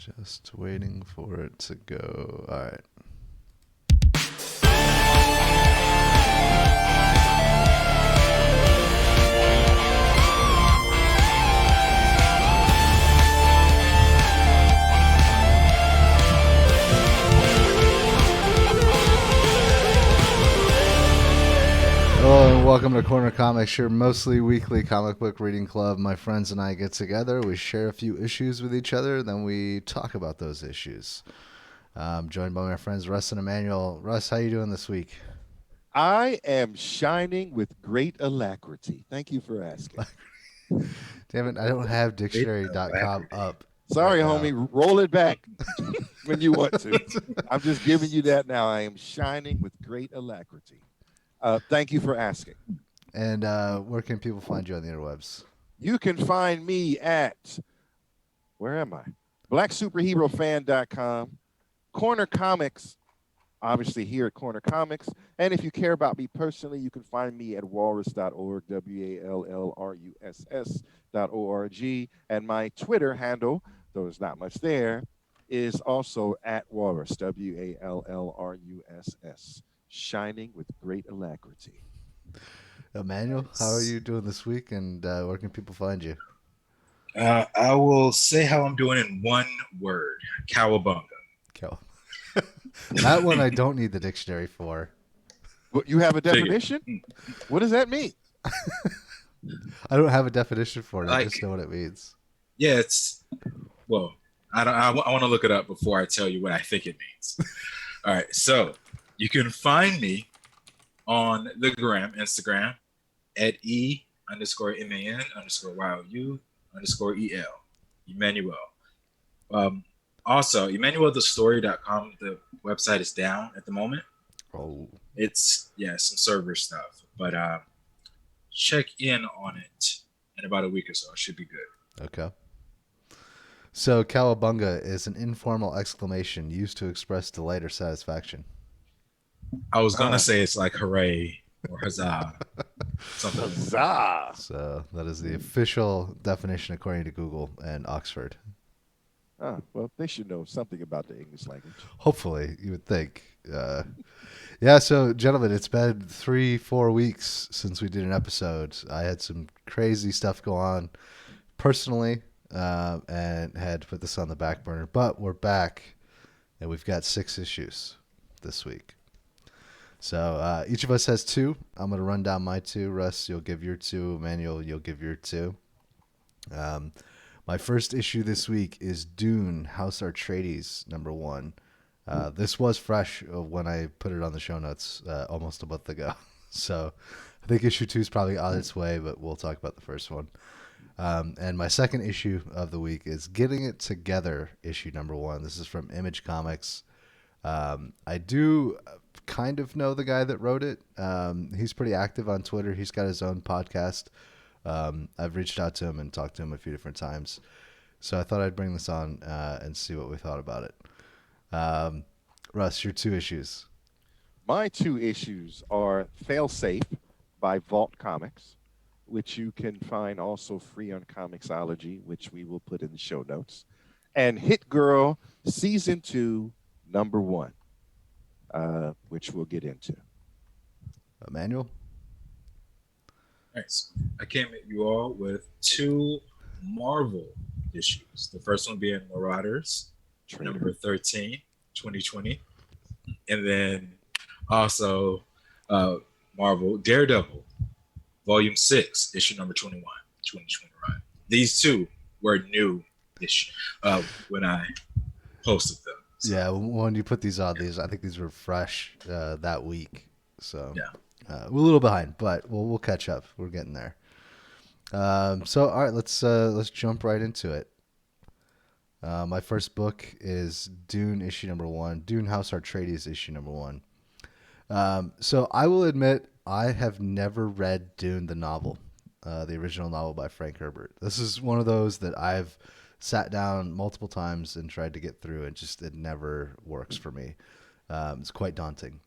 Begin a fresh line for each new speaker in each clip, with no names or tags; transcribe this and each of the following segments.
Just waiting for it to go. All right. Hello and welcome to Corner Comics, your mostly weekly comic book reading club. My friends and I get together, we share a few issues with each other, then we talk about those issues. I'm joined by my friends Russ and Emmanuel. Russ, how you doing this week?
I am shining with great alacrity. Thank you for asking.
Damn it, I don't have dictionary.com up.
Sorry,
right
homie. Roll it back when you want to. I'm just giving you that now. I am shining with great alacrity. Thank you for asking.
And where can people find you on the interwebs?
You can find me at, where am I? BlackSuperheroFan.com, Corner Comics, obviously here at Corner Comics. And if you care about me personally, you can find me at walrus.org, WALLRUSS.org. And my Twitter handle, though there's not much there, is also at walrus, WALLRUSS, shining with great alacrity.
Emmanuel, how are you doing this week, and where can people find you?
I will say how I'm doing in one word: cowabunga.
That one I don't need the dictionary for.
But you have a definition? What does that mean?
I don't have a definition for it. I just know what it means.
Yeah, it's well. I want to look it up before I tell you what I think it means. All right, so you can find me on the Instagram at _MAN_YOU_EL, Emmanuel. Also, EmmanuelTheStory.com, the website is down at the moment.
Oh.
It's, some server stuff. But check in on it in about a week or so. It should be good.
Okay. So, cowabunga is an informal exclamation used to express delight or satisfaction.
I was going to say it's like hooray or huzzah. Something.
Huzzah.
So, that is the official definition according to Google and Oxford.
Well, they should know something about the English language.
Hopefully, you would think. So, gentlemen, it's been 3-4 weeks since we did an episode. I had some crazy stuff go on personally and had to put this on the back burner. But we're back, and we've got 6 issues this week. So each of us has 2. I'm going to run down my 2. Russ, you'll give your 2. Emmanuel, you'll give your 2. My first issue this week is Dune, House Atreides, number 1. This was fresh when I put it on the show notes almost a month ago. So I think issue 2 is probably on its way, but we'll talk about the first one. And my second issue of the week is Getting It Together, issue number 1. This is from Image Comics. I do kind of know the guy that wrote it. He's pretty active on Twitter. He's got his own podcast. I've reached out to him and talked to him a few different times. So I thought I'd bring this on and see what we thought about it. Russ, your 2 issues.
My 2 issues are Failsafe by Vault Comics, which you can find also free on Comixology, which we will put in the show notes, and Hit Girl Season 2, number 1, which we'll get into.
Emmanuel?
Nice. I came at you all with 2 Marvel issues. The first one being Marauders, number 13, 2020. And then also Marvel Daredevil, Volume 6, issue number 21, 2021. These 2 were new issue when I posted them.
So. Yeah, when you put these on, I think these were fresh that week. So we're a little behind, but we'll catch up. We're getting there. So all right, let's jump right into it. My first book is Dune, issue number 1. Dune, House Atreides, issue number 1. So I will admit I have never read Dune, the novel, the original novel by Frank Herbert. This is one of those that I've sat down multiple times and tried to get through, and it never works for me. It's quite daunting.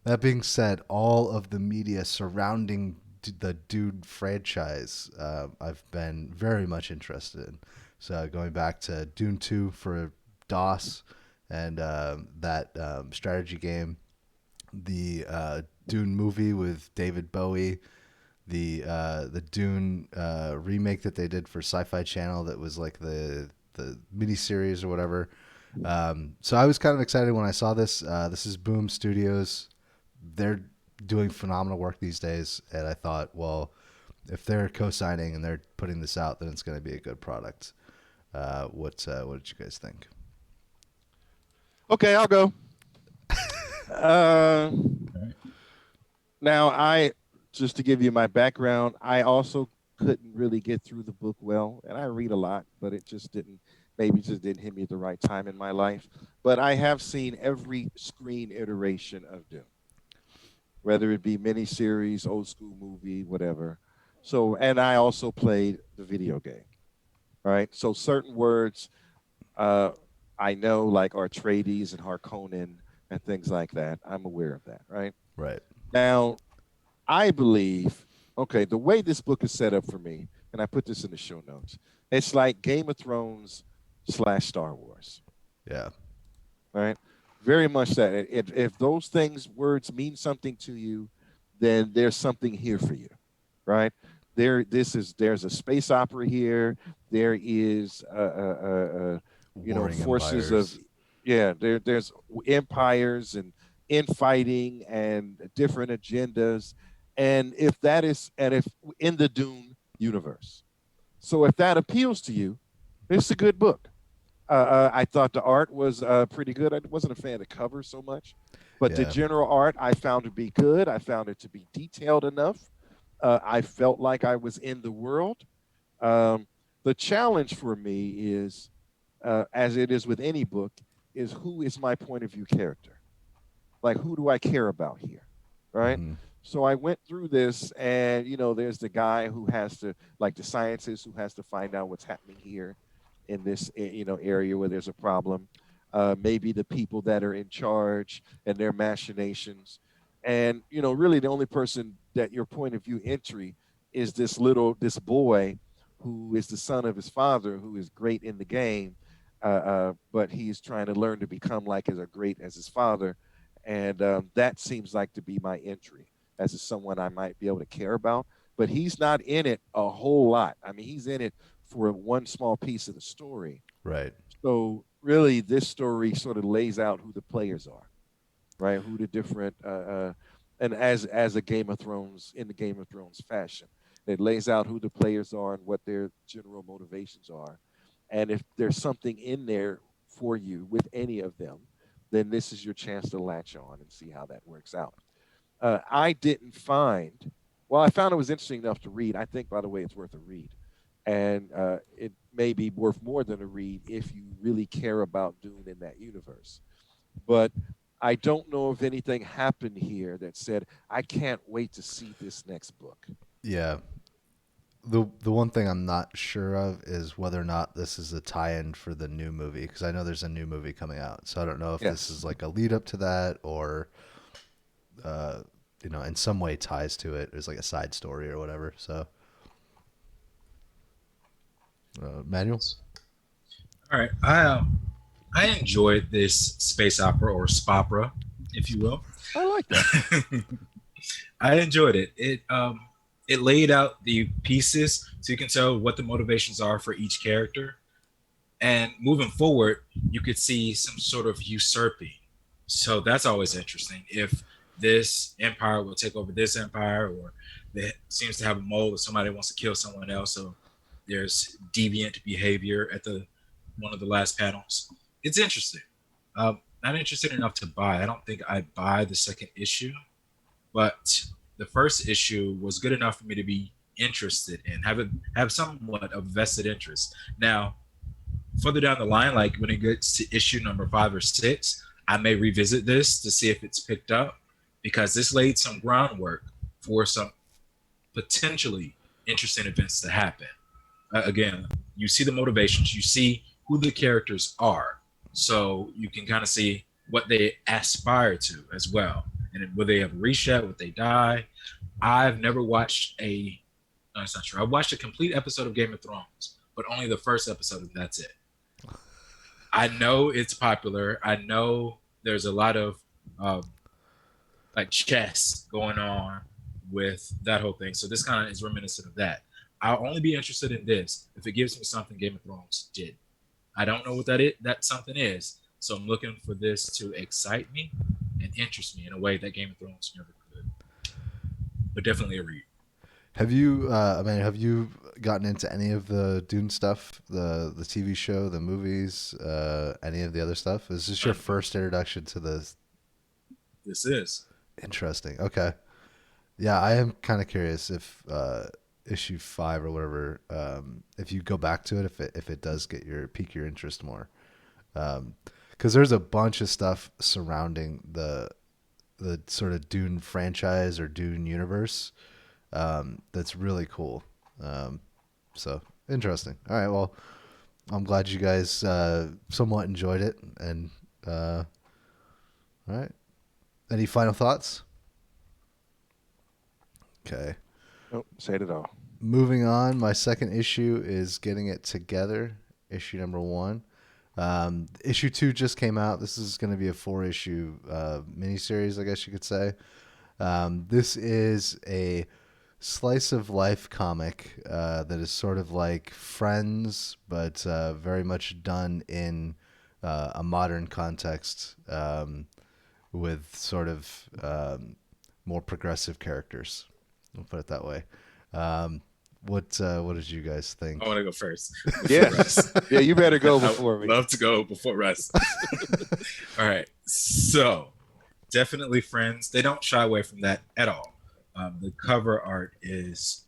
That being said, all of the media surrounding the Dune franchise, I've been very much interested in. So going back to Dune 2 for DOS and that strategy game, the Dune movie with David Bowie, the Dune remake that they did for Sci-Fi Channel that was like the miniseries or whatever. So I was kind of excited when I saw this. This is Boom Studios. They're doing phenomenal work these days, and I thought, well, if they're co-signing and they're putting this out, then it's going to be a good product. What did you guys think?
Okay, I'll go. Now, just to give you my background, I also couldn't really get through the book well, and I read a lot, but it just didn't hit me at the right time in my life. But I have seen every screen iteration of Dune, whether it be miniseries, old school movie, whatever. So, and I also played the video game, right? So certain words I know, like Atreides and Harkonnen and things like that. I'm aware of that, right?
Right.
Now, I believe, okay, the way this book is set up for me, and I put this in the show notes, it's like Game of Thrones / Star Wars,
Yeah.
right? Very much that. If those things, words mean something to you, then there's something here for you, right? There's a space opera here. There is
Warring
forces
empires.
of, yeah, there's empires and infighting and different agendas, and if in the Dune universe, so if that appeals to you, it's a good book. I thought the art was pretty good. I wasn't a fan of the cover so much, but the
Yeah.
general art I found to be good. I found it to be detailed enough. I felt like I was in the world. Um, the challenge for me is, as it is with any book, is who is my point of view character? Like, who do I care about here, right?
Mm-hmm.
So I went through this, and there's the guy who has to, like the scientist who has to find out what's happening here in this area where there's a problem. Maybe the people that are in charge and their machinations, and really the only person that your point of view entry is this boy who is the son of his father, who is great in the game, but he's trying to learn to become like as great as his father, and that seems like to be my entry as someone I might be able to care about. But he's not in it a whole lot. I mean, he's in it for one small piece of the story.
Right.
So really, this story sort of lays out who the players are, right? Who the different and as a Game of Thrones, in the Game of Thrones fashion, it lays out who the players are and what their general motivations are. And if there's something in there for you with any of them, then this is your chance to latch on and see how that works out. I didn't find, well, I found it was interesting enough to read. I think, by the way, it's worth a read. And it may be worth more than a read if you really care about Dune in that universe. But I don't know if anything happened here that said, I can't wait to see this next book.
Yeah. The one thing I'm not sure of is whether or not this is a tie-in for the new movie, because I know there's a new movie coming out. So I don't know if this
Yes.
is like a lead up to that, or in some way ties to it. It's like a side story or whatever. So, Manuel.
All right. I enjoyed this space opera or spopera, if you will.
I like that.
I enjoyed it. It laid out the pieces so you can tell what the motivations are for each character. And moving forward, you could see some sort of usurping. So that's always interesting. If this empire will take over this empire, or it seems to have a mole, or somebody wants to kill someone else, so there's deviant behavior at the one of the last panels. It's interesting. Not interested enough to buy. I don't think I buy the second issue, but the first issue was good enough for me to be interested and have somewhat of vested interest. Now, further down the line, like when it gets to issue number 5 or 6, I may revisit this to see if it's picked up, because this laid some groundwork for some potentially interesting events to happen. Again, you see the motivations, you see who the characters are, so you can kind of see what they aspire to as well, and will they have reached that? Would they die? I've never watched a. No, it's not true. I watched a complete episode of Game of Thrones, but only the first episode, and that's it. I know it's popular. I know there's a lot of um, like chess going on with that whole thing. So this kind of is reminiscent of that. I'll only be interested in this if it gives me something Game of Thrones did. I don't know what that something is. So I'm looking for this to excite me and interest me in a way that Game of Thrones never could. But definitely a read.
Have you gotten into any of the Dune stuff, the TV show, the movies, any of the other stuff? Is this your first introduction to this?
This is
Interesting. Okay. Yeah, I am kind of curious if issue 5 or whatever, if you go back to it, if it does pique your interest more, because there's a bunch of stuff surrounding the sort of Dune franchise or Dune universe, that's really cool. So interesting. All right, well, I'm glad you guys somewhat enjoyed it, and all right. Any final thoughts? Okay.
Nope, said it all.
Moving on, my second issue is Getting It Together, issue number 1. Issue 2 just came out. This is going to be a 4-issue miniseries, I guess you could say. This is a slice of life comic that is sort of like Friends, but very much done in a modern context, with sort of more progressive characters. We'll put it that way. What did you guys think?
I want to go first.
Yeah, yeah, you better go before me.
Love to go before Russ. All right, so definitely Friends. They don't shy away from that at all. The cover art is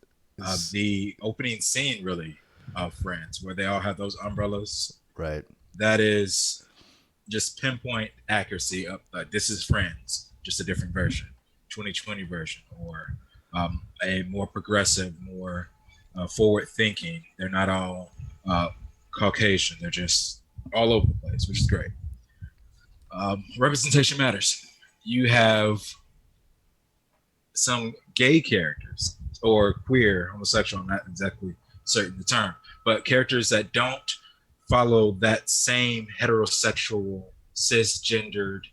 the opening scene, really, of Friends, where they all have those umbrellas.
Right.
That is just pinpoint accuracy of this is Friends, just a different version, 2020 version, or a more progressive, more forward thinking. They're not all Caucasian. They're just all over the place, which is great. Representation matters. You have some gay characters or queer, homosexual, I'm not exactly certain the term, but characters that don't follow that same heterosexual, cisgendered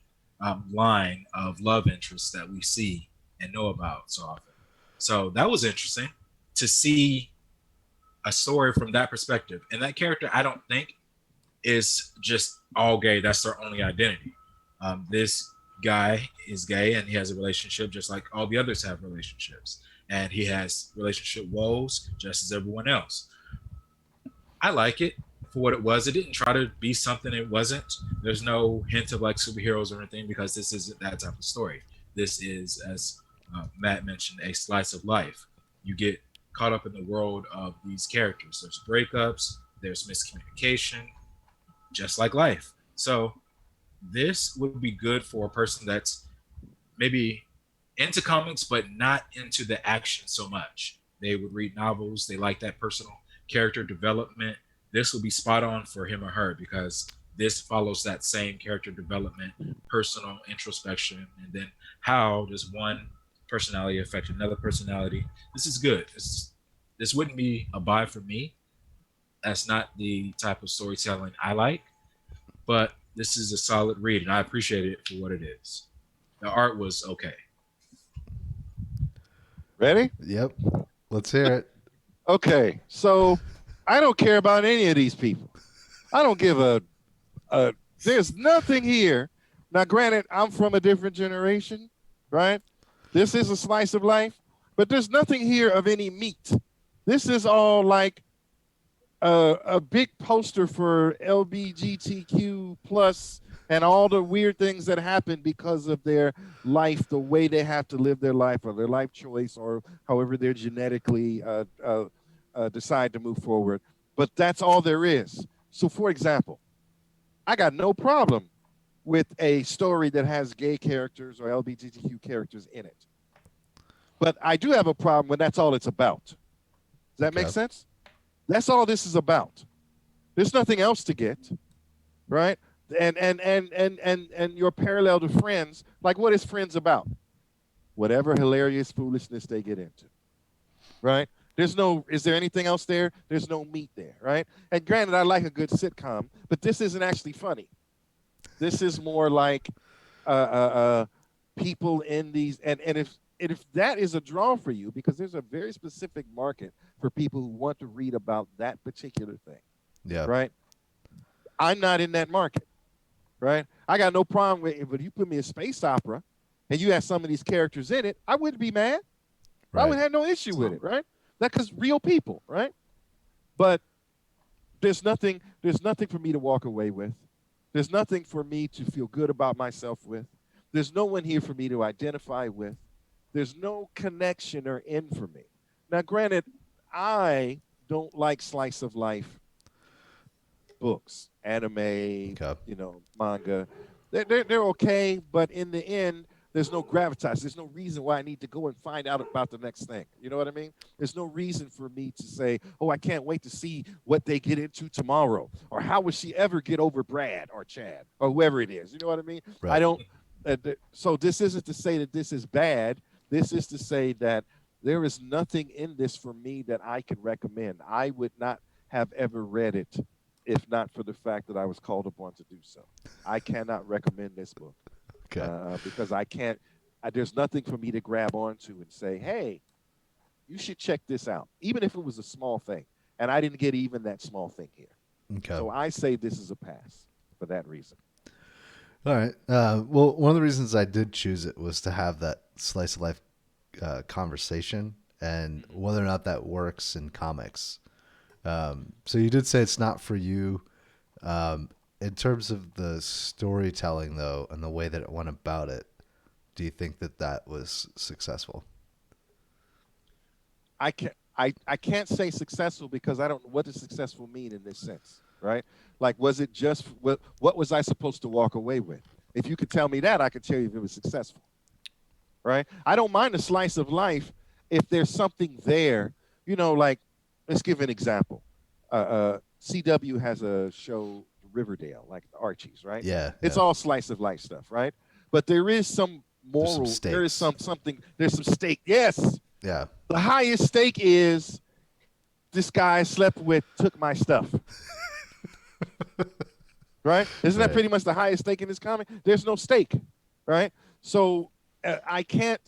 line of love interests that we see and know about so often. So that was interesting to see a story from that perspective. And that character, I don't think, is just all gay. That's their only identity. This guy is gay and he has a relationship just like all the others have relationships. And he has relationship woes just as everyone else. I like it for what it was. It didn't try to be something it wasn't. There's no hint of like superheroes or anything because this isn't that type of story. This is, as Matt mentioned, a slice of life. You get caught up in the world of these characters. There's breakups, there's miscommunication, just like life. So this would be good for a person that's maybe into comics but not into the action so much. They would read novels, they like that personal character development. This will be spot on for him or her because this follows that same character development, personal introspection, and then how does one personality affect another personality. This is good. This wouldn't be a buy for me. That's not the type of storytelling I like, but this is a solid read, and I appreciate it for what it is. The art was okay.
Ready?
Yep. Let's hear it.
Okay, so I don't care about any of these people. I don't give a there's nothing here. Now, granted, I'm from a different generation, right? This is a slice of life, but there's nothing here of any meat. This is all like a big poster for LGBTQ plus and all the weird things that happen because of their life, the way they have to live their life or their life choice or however they're genetically decide to move forward. But that's all there is. So, for example, I got no problem with a story that has gay characters or LGBTQ characters in it. But I do have a problem when that's all it's about. Does that make sense? That's all this is about. There's nothing else to get, right? And your parallel to Friends, like what is Friends about? Whatever hilarious foolishness they get into, right? There's no, is there anything else there? There's no meat there, right? And granted, I like a good sitcom, but this isn't actually funny. This is more like uh, uh, uh, people in these, and if that is a draw for you, because there's a very specific market for people who want to read about that particular thing,
Yeah.
right? I'm not in that market, right? I got no problem with it, but you put me a space opera, and you have some of these characters in it, I wouldn't be mad. I
Right.
would have no issue with it, right? That because real people, right? But there's nothing for me to walk away with. There's nothing for me to feel good about myself with. There's no one here for me to identify with. There's no connection or end for me. Now, granted, I don't like slice of life books, anime,
Okay.
manga. They're okay, but in the end, there's no gravitas. There's no reason why I need to go and find out about the next thing. You know what I mean? There's no reason for me to say, "Oh, I can't wait to see what they get into tomorrow," or "How will she ever get over Brad or Chad or whoever it is?" You know what I mean? I
Right.
don't. So this isn't to say that this is bad. This is to say that there is nothing in this for me that I can recommend. I would not have ever read it if not for the fact that I was called upon to do so. I cannot recommend this book
Okay.
because I can't. There's nothing for me to grab onto and say, "Hey, you should check this out," even if it was a small thing. And I didn't get even that small thing here.
Okay.
So I say this is a pass for that reason.
All right. Well, one of the reasons I did choose it was to have that slice of life conversation and whether or not that works in comics. So you did say it's not for you. In terms of the storytelling, though, and the way that it went about it, do you think that that was successful?
I can't say successful because I don't know what does successful mean in this sense, right? Like, was it just what was I supposed to walk away with? If you could tell me that, I could tell you if it was successful, right? I don't mind a slice of life if there's something there, like let's give an example. CW has a show Riverdale, like the Archies, right?
Yeah.
It's
Yeah.
all slice of life stuff, right? But there is some
There's some
moral, there is
stakes.
there's some stake. Yes,
Yeah.
the highest stake is this guy I slept with took my stuff. Right? Isn't that
Right.
pretty much the highest stake in this comic? There's no stake, right? So I can't.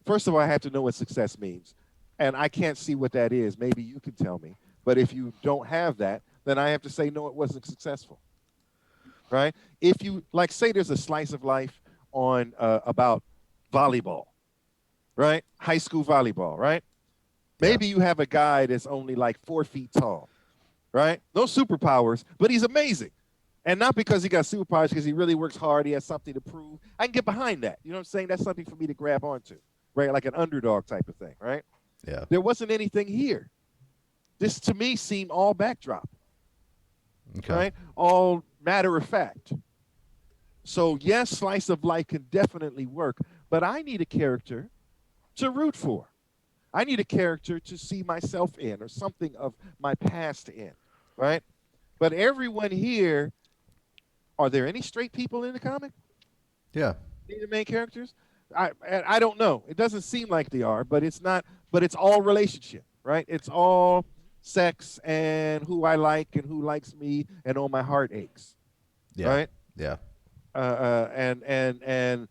First of all, I have to know what success means, and I can't see what that is. Maybe you can tell me. But if you don't have that, then I have to say no, it wasn't successful, right? If you like, say there's a slice of life on about volleyball, right? High school volleyball, right?
Yeah.
Maybe you have a guy that's only like 4 feet tall, right? No superpowers, but he's amazing. And not because he got superpowers, because he really works hard. He has something to prove. I can get behind that. You know what I'm saying? That's something for me to grab onto, right? Like an underdog type of thing, right?
Yeah.
There wasn't anything here. This to me seemed all backdrop,
Okay.
right? All matter of fact. So, yes, slice of life can definitely work, but I need a character to root for. I need a character to see myself in or something of my past in, right? But everyone here, are there any straight people in the comic?
Yeah.
Any of the main characters? I don't know. It doesn't seem like they are, but it's not. But it's all relationship, right? It's all sex and who I like and who likes me and all my heart aches,
Yeah.
right?
Yeah.
And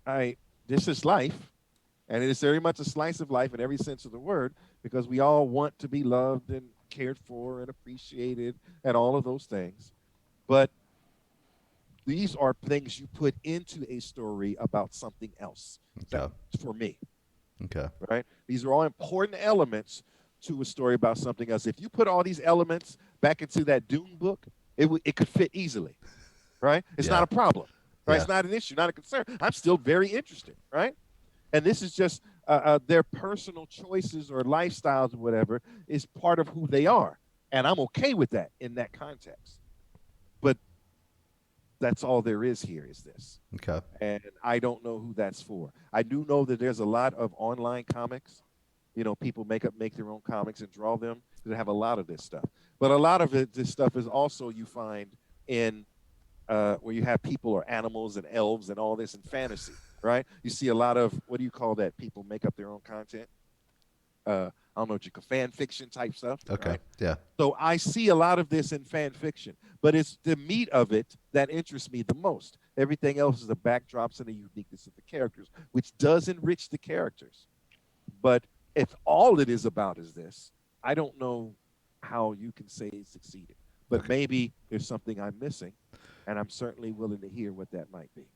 I this is life, and it is very much a slice of life in every sense of the word because we all want to be loved and cared for and appreciated and all of those things. But these are things you put into a story about something else.
Okay.
For me,
Okay.
right? These are all important elements to a story about something else. If you put all these elements back into that Dune book, it could fit easily, right? It's not
Yeah.
a problem, right?
Yeah.
It's not an issue, not a concern. I'm still very interested, right? And this is just their personal choices or lifestyles or whatever is part of who they are, and I'm okay with that in that context. But that's all there is here is this,
Okay.
and I don't know who that's for. I do know that there's a lot of online comics. People make their own comics and draw them. They have a lot of this stuff, but a lot of this stuff is also you find in where you have people or animals and elves and all this in fantasy, right? You see a lot of what do you call that? People make up their own content. I don't know what you call fan fiction type stuff,
Okay.
right?
Yeah.
So I see a lot of this in fan fiction, but it's the meat of it that interests me the most. Everything else is the backdrops and the uniqueness of the characters, which does enrich the characters. But if all it is about is this, I don't know how you can say it succeeded. But
Okay.
maybe there's something I'm missing, and I'm certainly willing to hear what that might be.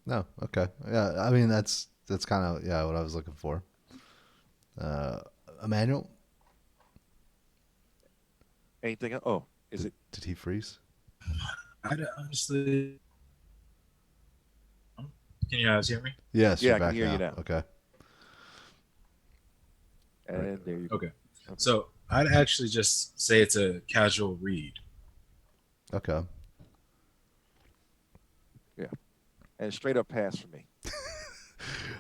No. Okay. Yeah. I mean, that's kind of yeah what I was looking for. Uh, Emmanuel,
Anything else? Oh, is it?
did he freeze?
I honestly, can you guys hear me?
Yes,
Yeah,
you're
I can
back
hear you
now.
now.
Okay. Right.
And there you go.
Okay.
Okay.
So I'd actually just say it's a casual read.
Okay.
Yeah. And straight up pass for me.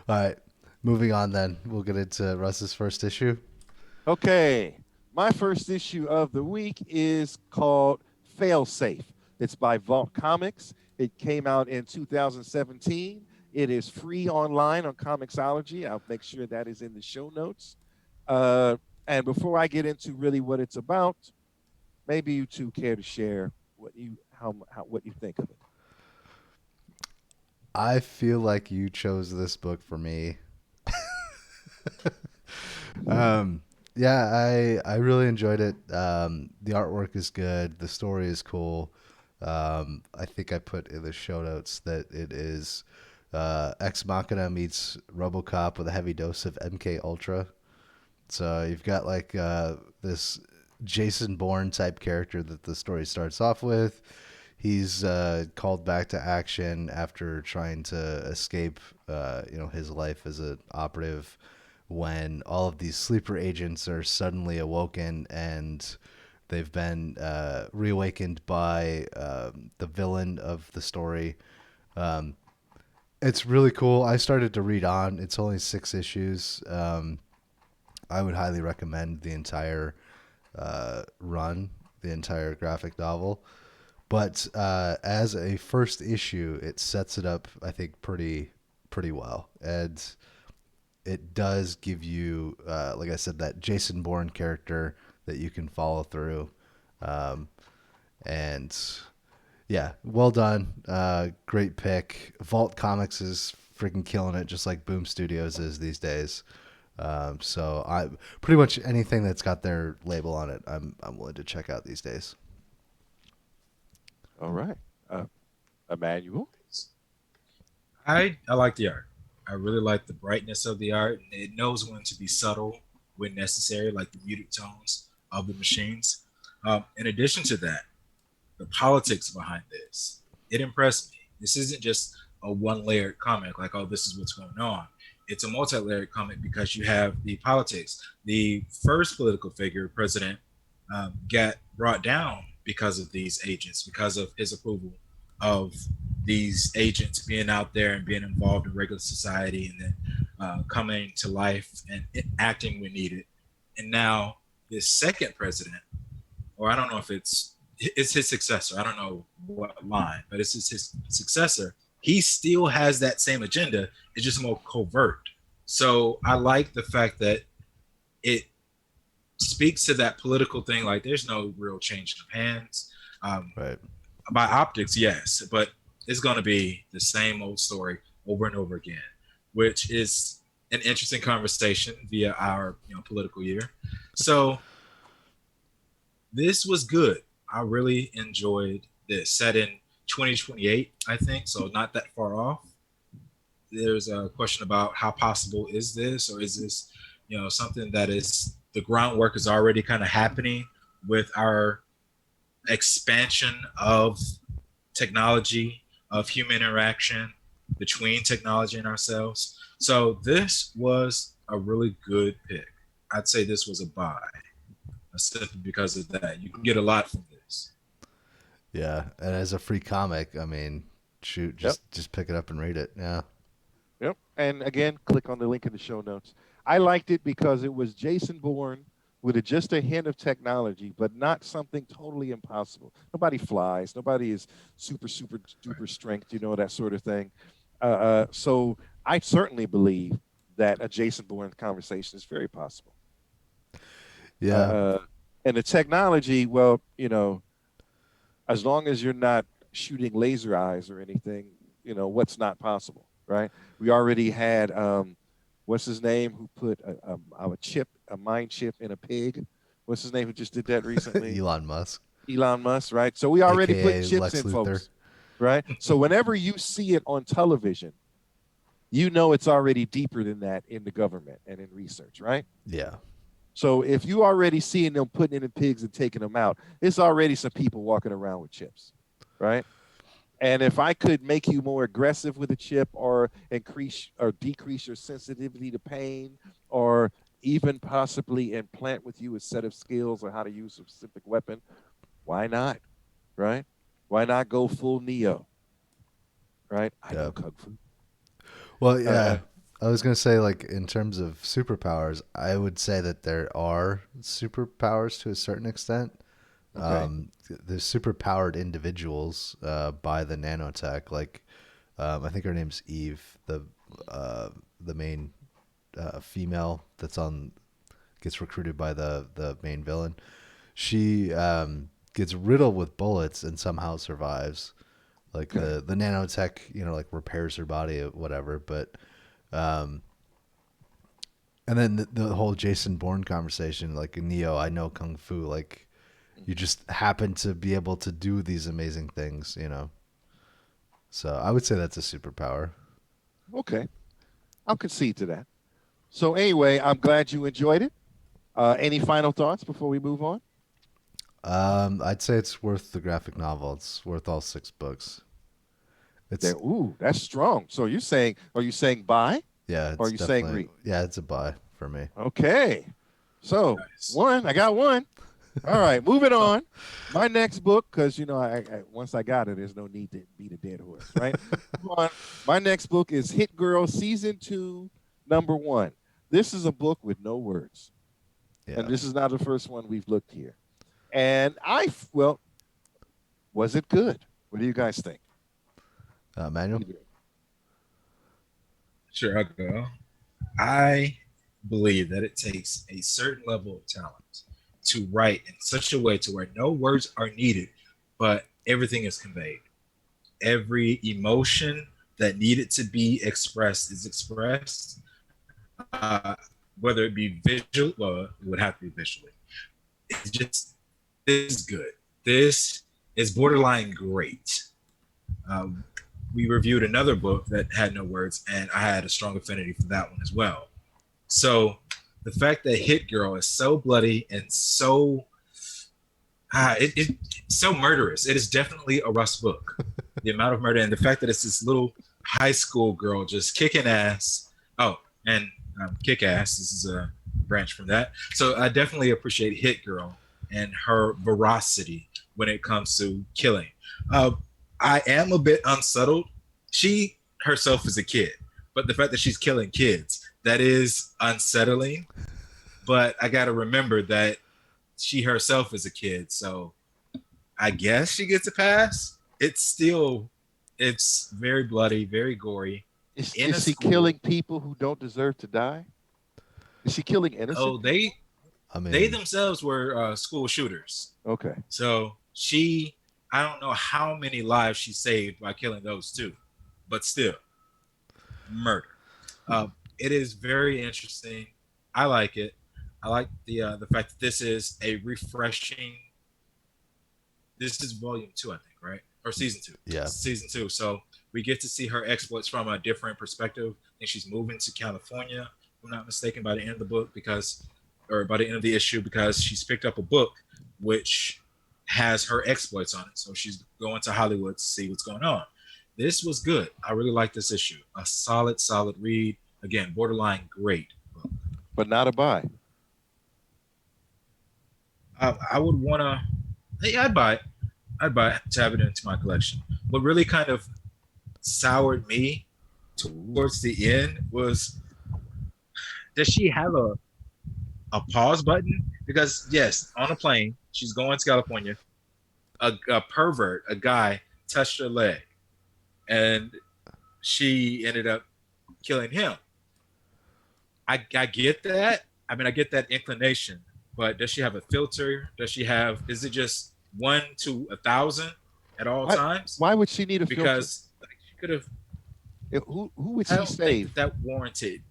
All right. Moving on then. We'll get into Russ's first issue.
Okay. My first issue of the week is called Failsafe. It's by Vault Comics. It came out in 2017. It is free online on Comixology. I'll make sure that is in the show notes. And before I get into really what it's about, maybe you two care to share what you what you think of it.
I feel like you chose this book for me. Yeah, I really enjoyed it. The artwork is good. The story is cool. I think I put in the show notes that it is Ex Machina meets RoboCop with a heavy dose of MK Ultra. So you've got like this Jason Bourne type character that the story starts off with. He's called back to action after trying to escape, his life as an operative. When all of these sleeper agents are suddenly awoken and they've been reawakened by the villain of the story. It's really cool. I started to read on. It's only 6 issues. I would highly recommend the entire run, the entire graphic novel. But as a first issue, it sets it up, I think, pretty well, and it does give you, like I said, that Jason Bourne character that you can follow through, and yeah, well done, great pick. Vault Comics is freaking killing it, just like Boom Studios is these days. So I pretty much anything that's got their label on it, I'm willing to check out these days.
All right. Emmanuel.
I like the art. I really like the brightness of the art. It knows when to be subtle when necessary, like the muted tones of the machines. In addition to that, the politics behind this, it impressed me. This isn't just a one-layered comic like, oh, this is what's going on. It's a multi-layered comic because you have the politics. The first political figure, president, got brought down because of these agents, because of his approval of these agents being out there and being involved in regular society, and then coming to life and acting when needed. And now this second president, or I don't know if it's his successor. I don't know what line, but it's his successor. He still has that same agenda. It's just more covert. So I like the fact that it speaks to that political thing. Like there's no real change of hands.
Right.
By optics, yes, but it's going to be the same old story over and over again, which is an interesting conversation via our political year. So this was good. I really enjoyed this. Set in 2028, I think, so not that far off. There's a question about how possible is this, or is this, something that is the groundwork is already kind of happening with our expansion of technology, of human interaction between technology and ourselves. So this was a really good pick. I'd say this was a buy, simply because of that. You can get a lot from this.
Yeah, and as a free comic, I mean, shoot,
Yep.
just pick it up and read it. Yeah.
Yep. And again, click on the link in the show notes. I liked it because it was Jason Bourne with just a hint of technology, but not something totally impossible. Nobody flies. Nobody is super duper strength, that sort of thing. So I certainly believe that a Jason Bourne conversation is very possible.
Yeah.
And the technology, well, as long as you're not shooting laser eyes or anything, what's not possible, right? We already had what's his name who put a mind chip in a pig? What's his name who just did that recently?
Elon Musk,
Elon Musk, right? So we already putting
aka
chips
Lex
in
Luthor.
folks, right? So whenever you see it on television, it's already deeper than that in the government and in research, right?
Yeah.
So if you already seeing them putting it in pigs and taking them out, it's already some people walking around with chips, right? And if I could make you more aggressive with a chip or increase or decrease your sensitivity to pain or even possibly implant with you a set of skills on how to use a specific weapon, why not? Right? Why not go full Neo? Right? I
Yeah.
know Kung Fu.
Well,
Uh, uh,
yeah. I was gonna say, like, in terms of superpowers, I would say that there are superpowers to a certain extent.
okay.
There's superpowered individuals by the nanotech. Like, I think her name's Eve, the main female that's on gets recruited by the main villain. She gets riddled with bullets and somehow survives. Like
Okay.
the nanotech, like repairs her body, or whatever. But um, and then the whole Jason Bourne conversation, like in Neo, I know kung fu. Like you just happen to be able to do these amazing things. So I would say that's a superpower.
Okay. I'll concede to that. So anyway, I'm glad you enjoyed it. Any final thoughts before we move on?
I'd say it's worth the graphic novel. It's worth all 6 books.
There.
It's
Ooh, that's strong. So are you saying buy
Yeah,
or are
it's
you saying
definitely
read?
it's a buy for me.
Okay. So
Nice.
I got one. All right, moving on. My next book, because I once I got it, there's no need to beat a dead horse, right? Move on. My next book is Hit Girl Season 2, Number 1. This is a book with no words, and
Yeah.
this is not the first one we've looked here. And well, was it good? What do you guys think?
Manual.
Either.
Sure, I'll go. I believe that it takes a certain level of talent to write in such a way to where no words are needed, but everything is conveyed. Every emotion that needed to be expressed is expressed, uh, whether it be visual, well, it would have to be visually. It's just, this is good. This is borderline great. Um, we reviewed another book that had no words, and I had a strong affinity for that one as well. So the fact that Hit Girl is so bloody and so it's so murderous. It is definitely a Rust book. The amount of murder and the fact that it's this little high school girl just kicking ass. Oh, and kick ass. This is a branch from that. So I definitely appreciate Hit Girl and her veracity when it comes to killing. Uh, I am a bit unsettled. She herself is a kid, but the fact that she's killing kids, that is unsettling. But I got to remember that she herself is a kid, so I guess she gets a pass. It's very bloody, very gory. In
Is
a
she
school,
killing people who don't deserve to die? Is she killing
oh,
innocent
they
people?
I
they
mean,
themselves were school shooters.
Okay.
So I don't know how many lives she saved by killing those two, but still, murder. Uh, it is very interesting. I like it. I like the fact that this is a refreshing. This is volume 2, I think, right? Or season 2.
yeah.
Season 2. So we get to see her exploits from a different perspective. I think she's moving to California, if I'm not mistaken, by the end of the book or by the end of the issue, because she's picked up a book which has her exploits on it. So she's going to Hollywood to see what's going on. This was good. I really like this issue. A solid read. Again, borderline great book.
But not a buy.
I would want to. Yeah, I'd buy it. I'd buy it to have it into my collection. What really kind of soured me towards the end was, does she have a pause button? Because yes, on a plane, she's going to California. A pervert, a guy, touched her leg, and she ended up killing him. I get that. I mean, I get that inclination, but does she have a filter? Does she have? Is it just 1 to 1,000 at all
Why,
times?
why would she need a filter?
Because like, she could have.
Who would
I
she
don't think
save?
that that warranted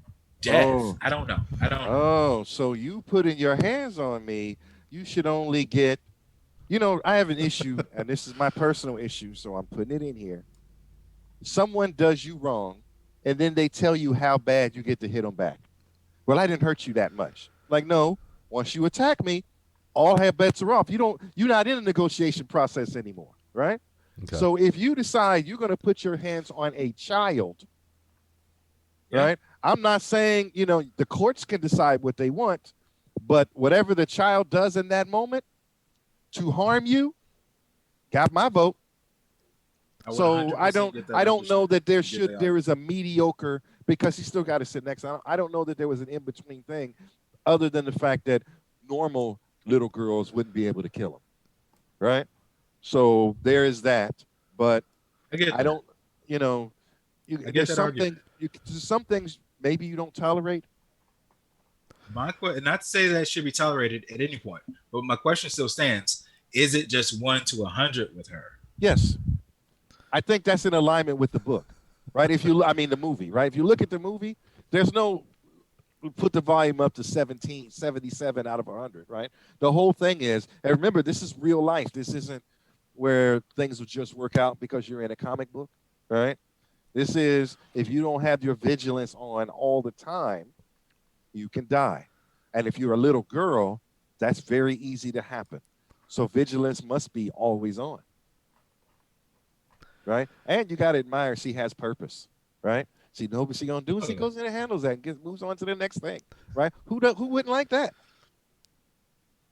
death.
Oh,
I don't know. I don't know.
oh, so you putting your hands on me, you should only get, I have an issue, and this is my personal issue, so I'm putting it in here. Someone does you wrong, and then they tell you how bad you get to hit them back. Well, I didn't hurt you that much. Like, no, once you attack me, all hell bets are off. You're not in a negotiation process anymore, right?
Okay.
So if you decide you're going to put your hands on a child,
Yeah.
right? I'm not saying, the courts can decide what they want, but whatever the child does in that moment to harm you, got my vote.
I would
So
100% get that
I don't know that
understanding.
there is a mediocre, because he still got to sit next. I don't know that there was an in between thing, other than the fact that normal little girls wouldn't be able to kill him, right? So there is that, but
I get
I
that.
don't,
I get
there's
that
something
argument.
there's some things maybe you don't tolerate.
Not to say that it should be tolerated at any point, but my question still stands: is it just 1 to 100 with her?
Yes, I think that's in alignment with the book, right? I mean, the movie, right? If you look at the movie, there's no put the volume up to 77 out of 100, right? The whole thing is, and remember, this is real life. This isn't where things will just work out because you're in a comic book, right? This is, if you don't have your vigilance on all the time, you can die. And if you're a little girl, that's very easy to happen. So vigilance must be always on, right? And you got to admire she has purpose, right? She knows what she's gonna do, and she goes in and handles that and moves on to the next thing, right? Who wouldn't like that?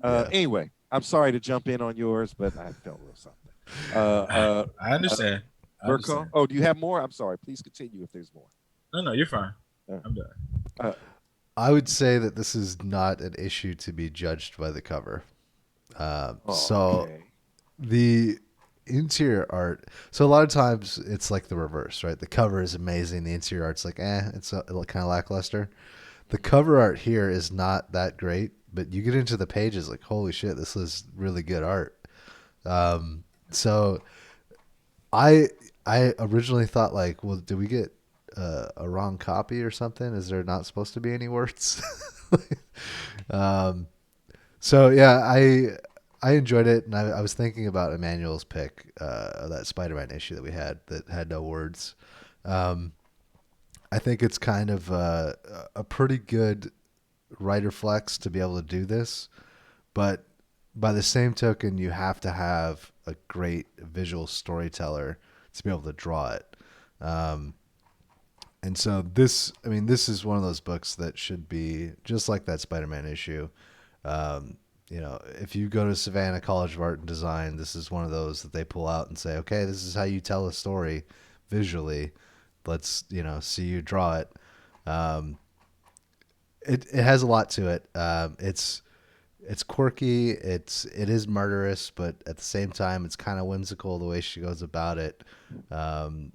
Yeah.
Anyway, I'm sorry to jump in on yours, but I felt a little something.
I understand. I
Burko?
understand.
Oh, do you have more? I'm sorry. Please continue if there's more.
No, you're fine.
Uh,
I'm done.
uh,
I would say that this is not an issue to be judged by the cover. So
okay.
the interior art. So a lot of times it's like the reverse, right? The cover is amazing. The interior art's like, it's kind of lackluster. The cover art here is not that great, but you get into the pages, like, holy shit, this is really good art. So I originally thought, like, well, did we get a wrong copy or something? Is there not supposed to be any words? um, so yeah, I enjoyed it, and I was thinking about Emmanuel's pick of that Spider-Man issue that we had that had no words. Um, I think it's kind of a pretty good writer flex to be able to do this, but by the same token, you have to have a great visual storyteller to be able to draw it. Um, and so this is one of those books that should be just like that Spider-Man issue. Um, if you go to Savannah College of Art and Design, this is one of those that they pull out and say, okay, this is how you tell a story visually. Let's, see you draw it. Um, it has a lot to it. It's quirky. It is murderous, but at the same time, it's kind of whimsical the way she goes about it. Um,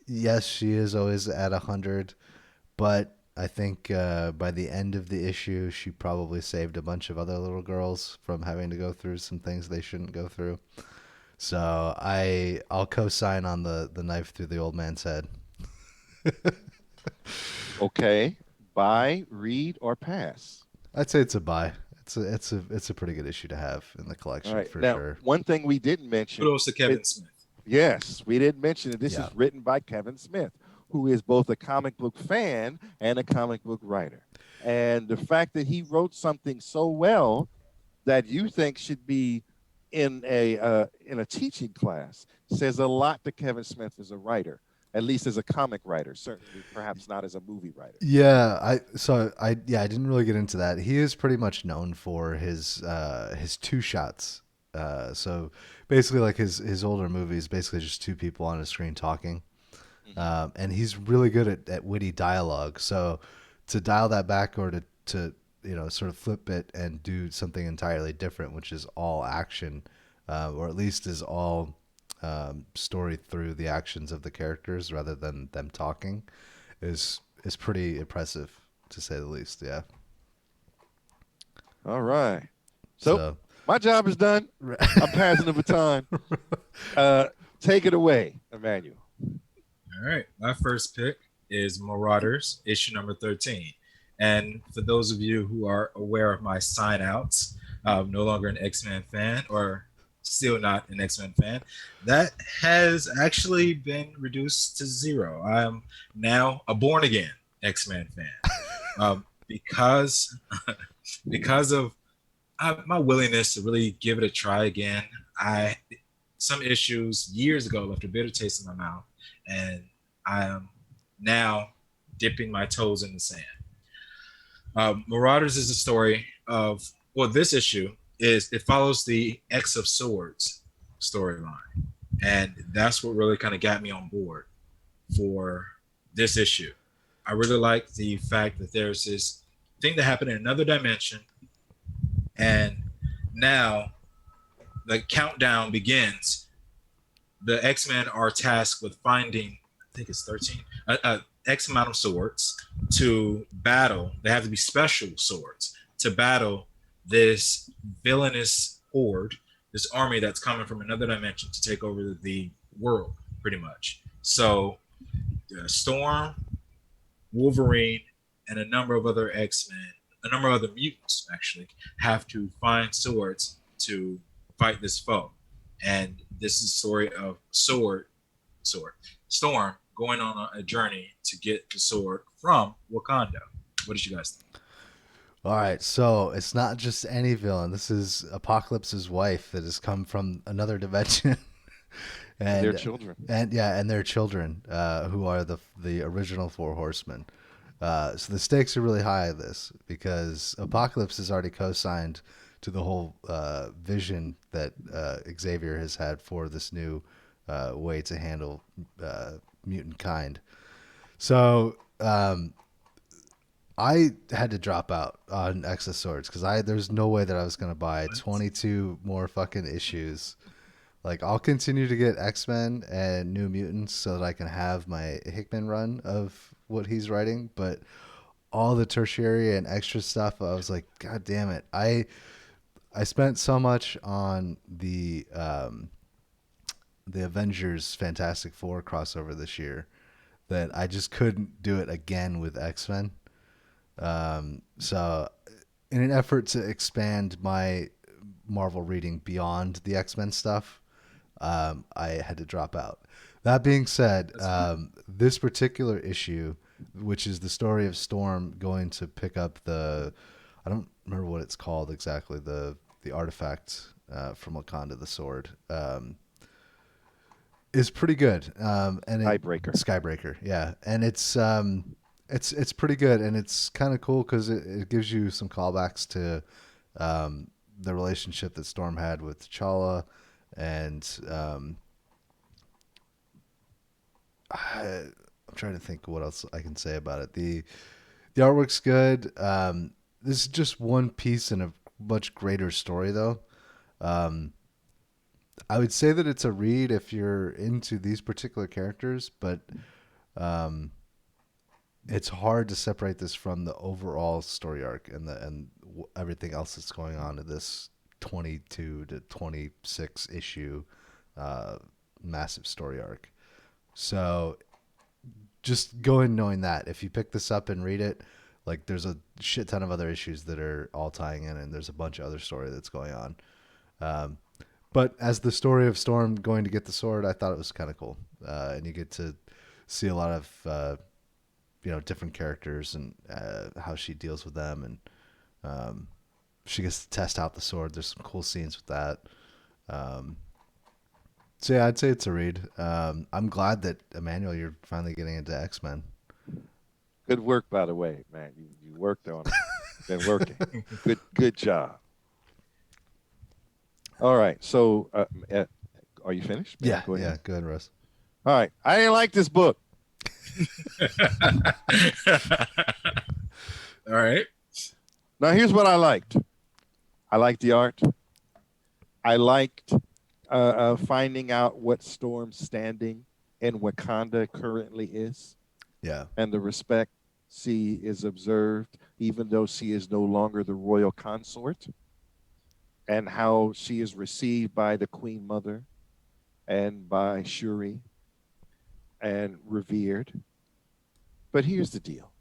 yes, she is always at 100, but I think by the end of the issue, she probably saved a bunch of other little girls from having to go through some things they shouldn't go through. So I'll co-sign on the knife through the old man's head.
Okay. Buy, read, or pass.
I'd say it's a buy. It's a pretty good issue to have in the
All
collection
right.
for
Now,
sure.
one thing we didn't mention.
Kudos to Kevin Smith.
Yes, we didn't mention it. This
Yeah.
is written by Kevin Smith, who is both a comic book fan and a comic book writer. And the fact that he wrote something so well that you think should be in a teaching class says a lot to Kevin Smith as a writer, at least as a comic writer, certainly perhaps not as a movie writer.
Yeah, I didn't really get into that. He is pretty much known for his two shots. So basically, like his older movies, basically just two people on a screen talking, and he's really good at witty dialogue. So to dial that back, or to sort of flip it and do something entirely different, which is all action, or at least is all story through the actions of the characters rather than them talking, is pretty impressive to say the least. Yeah.
All right. So
So,
my job is done. I'm passing the baton. Take it away, Emmanuel.
All right. My first pick is Marauders, issue number 13. And for those of you who are aware of my sign outs, I'm no longer an X Men fan, or still not an X Men fan. That has actually been reduced to zero. I am now a born again X Men fan. Because because of my willingness to really give it a try again. I some issues years ago left a bitter taste in my mouth, and I am now dipping my toes in the sand. Marauders is the story of, well, this issue is, it follows the X of Swords storyline, and that's what really kind of got me on board for this issue. I really like the fact that there's this thing that happened in another dimension, and now the countdown begins. The X-Men are tasked with finding, I think it's 13, X amount of swords to battle. They have to be special swords to battle this villainous horde, this army that's coming from another dimension to take over the world, pretty much. So, Storm, Wolverine, and a number of other X-Men, a number of other mutants actually, have to find swords to fight this foe. And this is a story of Storm going on a journey to get the sword from Wakanda. What did you guys think?
all right, so it's not just any villain. This is Apocalypse's wife that has come from another dimension,
Their children.
and their children, who are the original Four Horsemen. So the stakes are really high of this because Apocalypse has already co-signed to the whole vision that Xavier has had for this new way to handle mutant kind. So I had to drop out on X of Swords because there's no way that I was gonna buy 22 more fucking issues. Like, I'll continue to get X-Men and New Mutants so that I can have my Hickman run of what he's writing, but all the tertiary and extra stuff, I was like, God damn it. I spent so much on the Avengers Fantastic Four crossover this year that I just couldn't do it again with X-Men. So in an effort to expand my Marvel reading beyond the X-Men stuff, I had to drop out. That being said, this particular issue, which is the story of Storm going to pick up I don't remember what it's called exactly, the artifact from Wakanda, the sword, is pretty good. And Skybreaker, yeah, and it's pretty good, and it's kind of cool because it gives you some callbacks to the relationship that Storm had with T'Challa, and I'm trying to think what else I can say about it. The artwork's good. This is just one piece in a much greater story, though. I would say that it's a read if you're into these particular characters, but it's hard to separate this from the overall story arc and everything else that's going on in this 22 to 26 issue massive story arc. So just go in knowing that if you pick this up and read it, like, there's a shit ton of other issues that are all tying in, and there's a bunch of other story that's going on. But as the story of Storm going to get the sword, I thought it was kind of cool, and you get to see a lot of different characters and how she deals with them, and she gets to test out the sword. There's some cool scenes with that. So yeah, I'd say it's a read. I'm glad that, Emmanuel, you're finally getting into X-Men.
Good work, by the way, man. You worked on it. Been working. Good job. All right. So, are you finished?
Yeah.
Go ahead.
Yeah. Go ahead, Russ.
All right. I didn't like this book.
All right.
Now, here's what I liked. I liked the art. I liked finding out what Storm's standing in Wakanda currently is.
Yeah.
And the respect she is observed even though she is no longer the royal consort, and how she is received by the Queen Mother and by Shuri and revered. But here's the deal.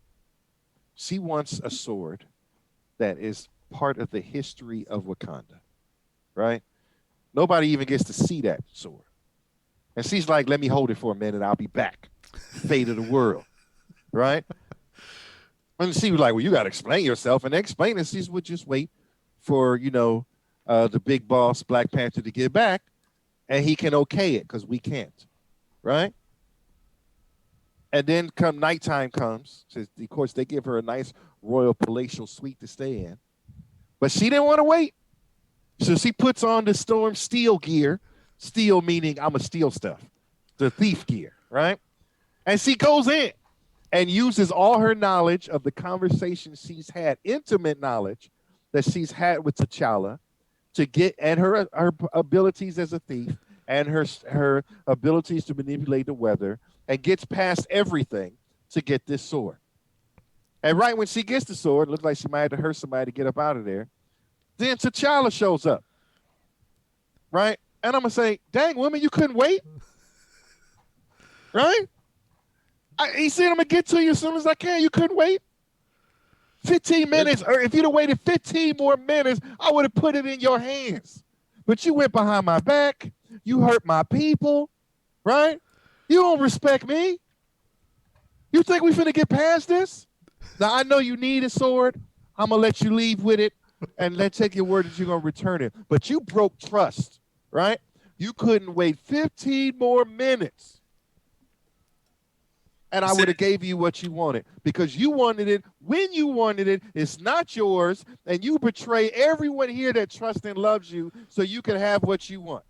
She wants a sword that is part of the history of Wakanda, right? Nobody even gets to see that sword. And she's like, let me hold it for a minute. I'll be back. Fate of the world, right? And she was like, well, you got to explain yourself. And they explained it. She would just wait for, the big boss, Black Panther, to get back. And he can okay it because we can't, right? And then come nighttime comes. Of course, they give her a nice royal palatial suite to stay in. But she didn't want to wait. So she puts on the Storm Steel gear. Steel meaning I'm going to steal stuff. The thief gear, right? And she goes in and uses all her knowledge of the conversations she's had, intimate knowledge that she's had with T'Challa, to get, and her abilities as a thief and her abilities to manipulate the weather, and gets past everything to get this sword. And right when she gets the sword, it looks like she might have to hurt somebody to get up out of there. Then T'Challa shows up, right? And I'm going to say, dang, woman, you couldn't wait? Right? He said, I'm going to get to you as soon as I can. You couldn't wait? 15 minutes, or if you'd have waited 15 more minutes, I would have put it in your hands. But you went behind my back. You hurt my people, right? You don't respect me. You think we finna get past this? Now, I know you need a sword. I'm going to let you leave with it and let's take your word that you're going to return it. But you broke trust, right? You couldn't wait 15 more minutes. And I would have gave you what you wanted because you wanted it when you wanted it. It's not yours. And you betray everyone here that trusts and loves you so you can have what you want.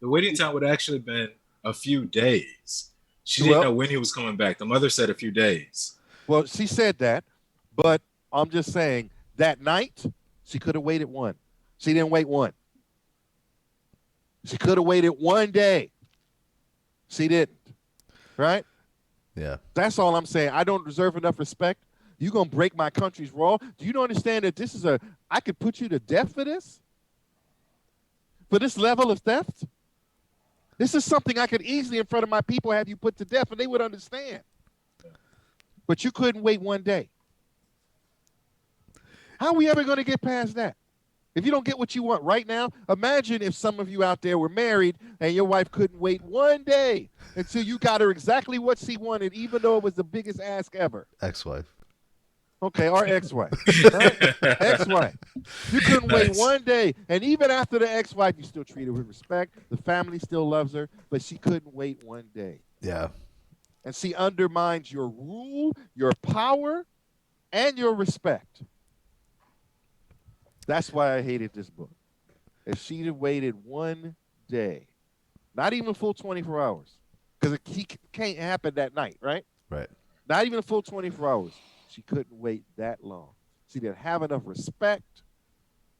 The waiting time would have actually been a few days. She didn't know when he was coming back. The mother said a few days.
Well, she said that, but I'm just saying that night, she could have waited one. She didn't wait one. She could have waited one day. She didn't. Right?
Yeah.
That's all I'm saying. I don't deserve enough respect. You're going to break my country's law. Do you not understand that this is I could put you to death for this? For this level of theft? This is something I could easily, in front of my people, have you put to death, and they would understand. But you couldn't wait one day. How are we ever going to get past that? If you don't get what you want right now, imagine if some of you out there were married and your wife couldn't wait one day until you got her exactly what she wanted, even though it was the biggest ask ever.
Ex-wife.
Okay, our ex-wife. Right? Ex-wife. You couldn't wait one day. And even after the ex-wife, you still treat her with respect. The family still loves her, but she couldn't wait one day.
Yeah.
And she undermines your rule, your power, and your respect. That's why I hated this book. If she'd have waited one day, not even a full 24 hours, because it can't happen that night, right?
Right.
Not even a full 24 hours. She couldn't wait that long. She didn't have enough respect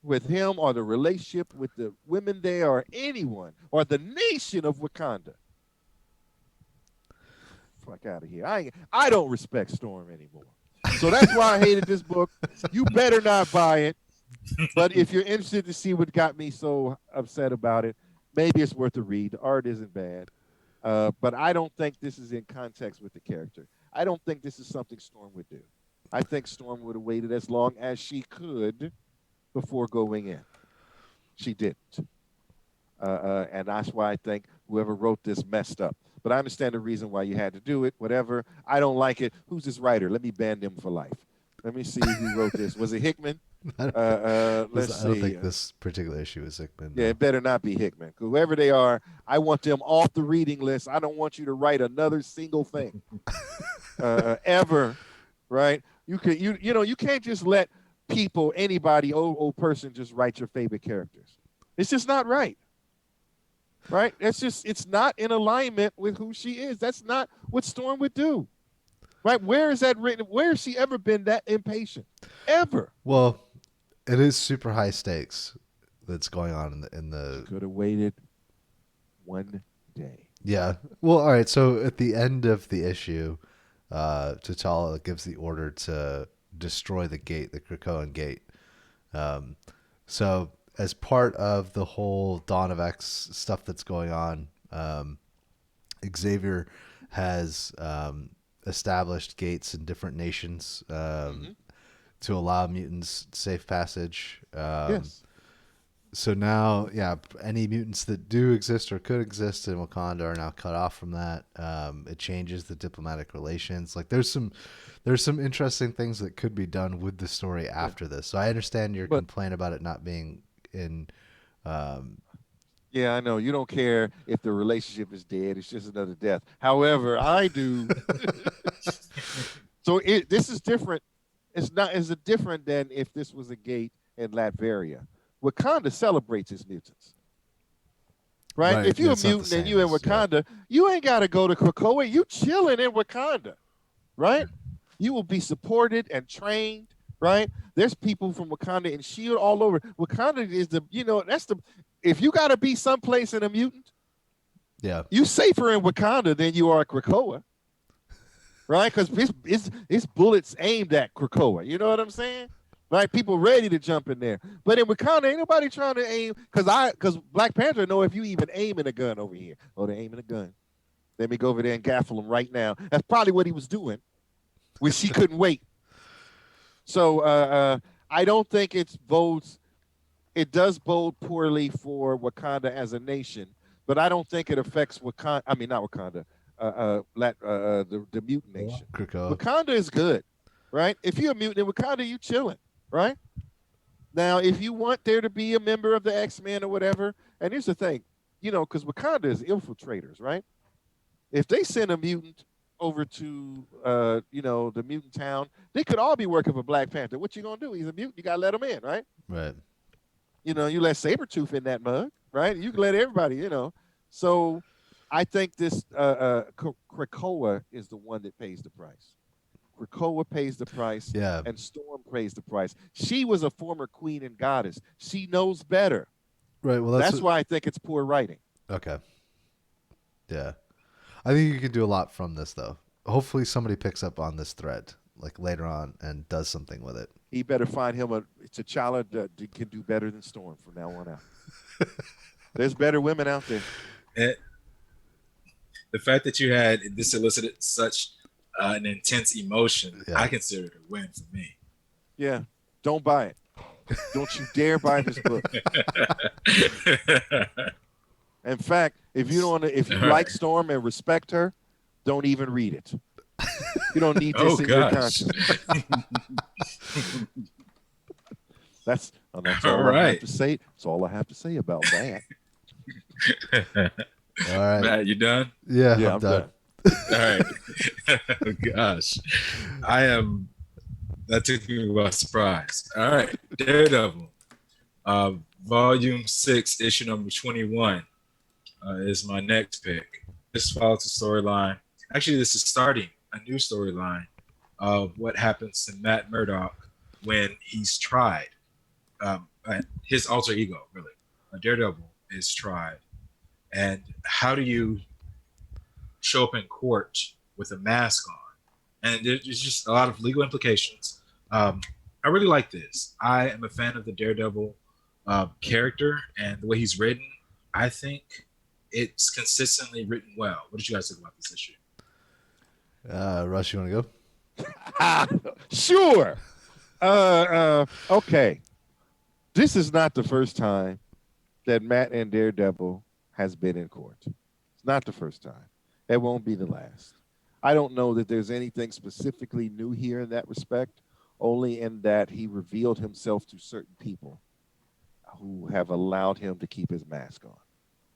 with him or the relationship with the women there or anyone or the nation of Wakanda. Fuck out of here. I don't respect Storm anymore. So that's why I hated this book. You better not buy it. But if you're interested to see what got me so upset about it, maybe it's worth a read. The art isn't bad. But I don't think this is in context with the character. I don't think this is something Storm would do. I think Storm would have waited as long as she could before going in. She didn't. And that's why I think whoever wrote this messed up. But I understand the reason why you had to do it, whatever. I don't like it. Who's this writer? Let me ban them for life. Let me see who wrote this. Was it Hickman?
I don't think this particular issue is Hickman.
Yeah, it better not be Hickman. Whoever they are, I want them off the reading list. I don't want you to write another single thing ever, right? You can't just let people, anybody, old person, just write your favorite characters. It's just not right. Right? It's not in alignment with who she is. That's not what Storm would do. Right? Where is that written? Where has she ever been that impatient? Ever?
Well, it is super high stakes that's going on in the.
Could have waited one day.
Yeah. Well, all right. So at the end of the issue, T'Challa gives the order to destroy the gate, the Krakoan gate. Um, so as part of the whole Dawn of X stuff that's going on, Xavier has established gates in different nations
Hmm.
to allow mutants safe passage.
Yes.
So now, yeah, any mutants that do exist or could exist in Wakanda are now cut off from that. It changes the diplomatic relations. Like there's some interesting things that could be done with the story
Yeah.
after this. So I understand your
But
complaint about it not being in. Um,
yeah, I know you don't care if the relationship is dead. It's just another death. However, I do. So this is different. It's not as different than if this was a gate in Latveria. Wakanda celebrates its mutants, right?
right,
If you're a
it's not the
mutant and
same
you in
as yeah,
Wakanda, you ain't got to go to Krakoa. You chilling in Wakanda, right? You will be supported and trained, right? There's people from Wakanda and Shield all over. Wakanda is that's the if you got to be someplace in a mutant,
yeah,
you safer in Wakanda than you are at Krakoa, right? Because it's bullets aimed at Krakoa. You know what I'm saying? Right? People ready to jump in there. But in Wakanda, ain't nobody trying to aim because Black Panther know if you even aiming a gun over here. Oh, they aiming a gun. Let me go over there and gaffle him right now. That's probably what he was doing when she couldn't wait. So I don't think it's bodes. It does bode poorly for Wakanda as a nation, but I don't think it affects Wakanda. I mean, not Wakanda. The mutant nation.
Krakoa.
Wakanda is good, right? If you're a mutant in Wakanda, you chilling, right? Now, if you want there to be a member of the X-Men or whatever, and here's the thing, because Wakanda is infiltrators, right? If they send a mutant over to the mutant town, they could all be working for Black Panther. What you gonna do? He's a mutant. You gotta let him in, right?
Right.
You let Sabretooth in that mug, right? You can let everybody. So I think this Krakoa is the one that pays the price. Krakoa pays the price,
Yeah.
and Storm pays the price. She was a former queen and goddess. She knows better.
Right. Well, that's
That's
what,
why I think it's poor writing.
okay. Yeah. I think you can do a lot from this though. Hopefully somebody picks up on this thread like later on and does something with it.
He better find him a T'Challa that can do better than Storm from now on out. There's better women out there.
And the fact that you had this elicited such an intense emotion,
Yeah.
I consider it a win for me.
Yeah. Don't buy it. Don't you dare buy this book. In fact, if you like Storm and respect her, don't even read it. You don't need this in your consciousness. That's all
All
I have
right.
to say. That's all I have to say about that.
All right.
Matt, you done?
Yeah,
Yeah,
I'm done.
All right. Oh, gosh. That took me by surprise. All right. Daredevil. Volume 6, issue number 21 is my next pick. This follows the storyline. Actually, this is starting a new storyline of what happens to Matt Murdock when he's tried. His alter ego, really. Daredevil is tried. And how do you show up in court with a mask on? And there's just a lot of legal implications. I really like this. I am a fan of the Daredevil character and the way he's written. I think it's consistently written well. What did you guys think about this issue?
Russ, you want to go?
Sure. Okay. This is not the first time that Matt and Daredevil has been in court. It's not the first time. It won't be the last. I don't know that there's anything specifically new here in that respect, only in that he revealed himself to certain people who have allowed him to keep his mask on.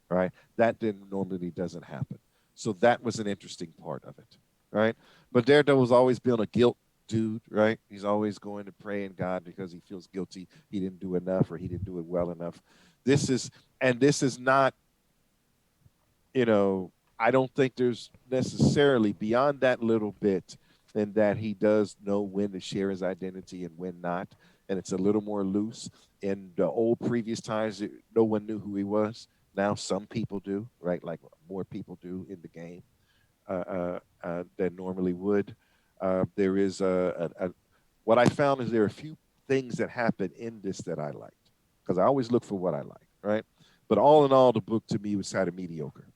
Right? That normally doesn't happen. So that was an interesting part of it. Right? But Daredevil's always been a guilt dude, right? He's always going to pray in God because he feels guilty he didn't do enough or he didn't do it well enough. This is not, I don't think there's necessarily beyond that little bit in that he does know when to share his identity and when not. And it's a little more loose. In the old previous times, no one knew who he was. Now some people do, right? Like more people do in the game. than normally would. There is what I found is there are a few things that happen in this that I liked because I always look for what I like, right? But all in all, the book to me was kind of mediocre,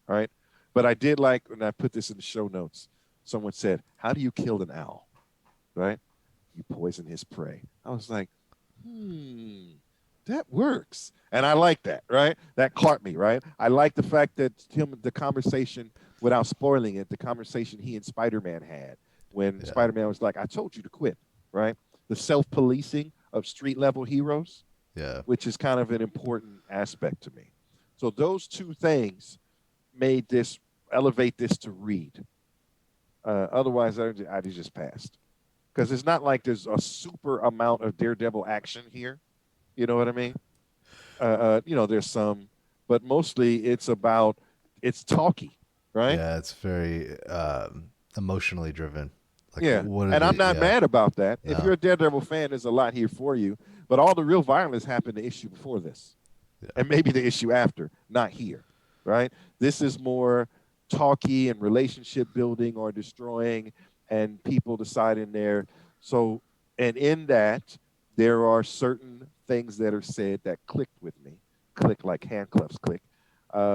right? But I did like, and I put this in the show notes. Someone said, "How do you kill an owl?" Right? You poison his prey. I was like, that works. And I like that, right? That caught me, right? I like the fact that the conversation, without spoiling it, the conversation he and Spider Man had when
Yeah.
Spider Man was like, I told you to quit, right? The self policing of street level heroes,
Yeah.
which is kind of an important aspect to me. So those two things made this elevate this to read. Otherwise, I'd have just passed because it's not like there's a super amount of Daredevil action here. You know what I mean? There's some, but mostly it's talky, right?
Yeah. It's very emotionally driven. Like,
Yeah,
what did
and I'm
he?
not
Yeah.
mad about that. If
No.
you're a Daredevil fan, there's a lot here for you. But all the real violence happened the issue before this,
Yeah.
and maybe the issue after, not here, right? This is more talky and relationship building or destroying, and people deciding there. So, and in that, there are certain things that are said that clicked with me, click like handcuffs click,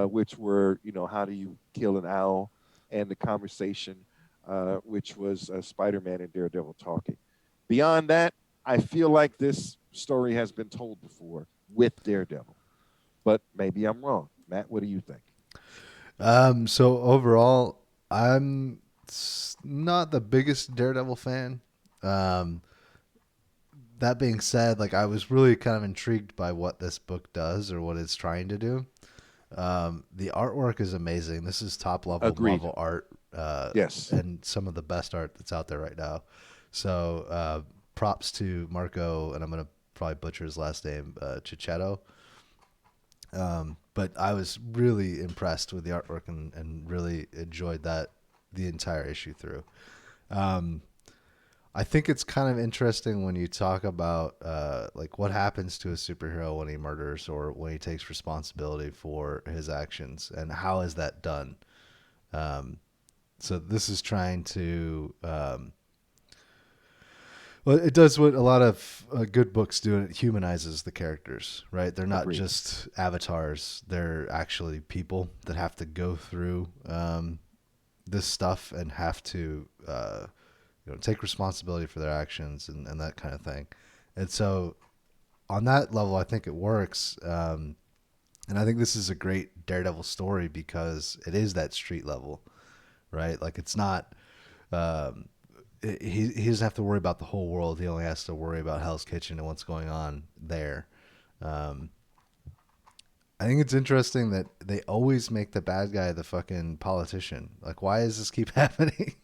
which were, how do you kill an owl, and the conversation, which was Spider-Man and Daredevil talking. Beyond that, I feel like this story has been told before with Daredevil, but maybe I'm wrong. Matt, what do you think?
So overall, I'm not the biggest Daredevil fan. Um, that being said, like I was really kind of intrigued by what this book does or what it's trying to do. The artwork is amazing. This is top level
Agreed.
Marvel art,
Yes.
and some of the best art that's out there right now. So props to Marco, and I'm gonna probably butcher his last name, Chichetto. But I was really impressed with the artwork and really enjoyed that the entire issue through. Um, I think it's kind of interesting when you talk about like what happens to a superhero when he murders or when he takes responsibility for his actions and how is that done. Um, so this is trying to well, it does what a lot of good books do. It humanizes the characters, right? They're not
Agreed.
just avatars; they're actually people that have to go through this stuff and have to take responsibility for their actions and that kind of thing. And so on that level, I think it works. And I think this is a great Daredevil story because it is that street level, right? Like it's not. Um, he doesn't have to worry about the whole world. He only has to worry about Hell's Kitchen and what's going on there. Um, I think it's interesting that they always make the bad guy the fucking politician. Like, why does this keep happening?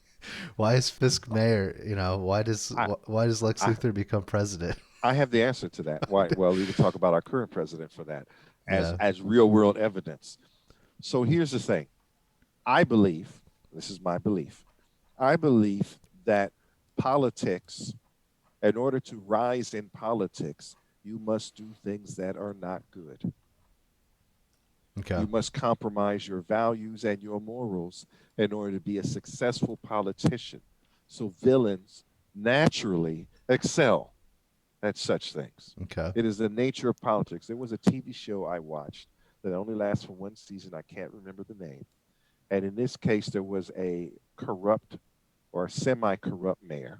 Why is Fisk mayor?
I,
Why does Lex
I,
Luthor become president?
I have the answer to that. Why? Well, we can talk about our current president for that as
Yeah.
as real world evidence. So here's the thing. I believe, this is my belief, I believe that politics, in order to rise in politics, you must do things that are not good.
Okay.
You must compromise your values and your morals in order to be a successful politician. So villains naturally excel at such things.
Okay.
It is the nature of politics. There was a TV show I watched that only lasts for one season. I can't remember the name. And in this case, there was a corrupt or semi corrupt mayor.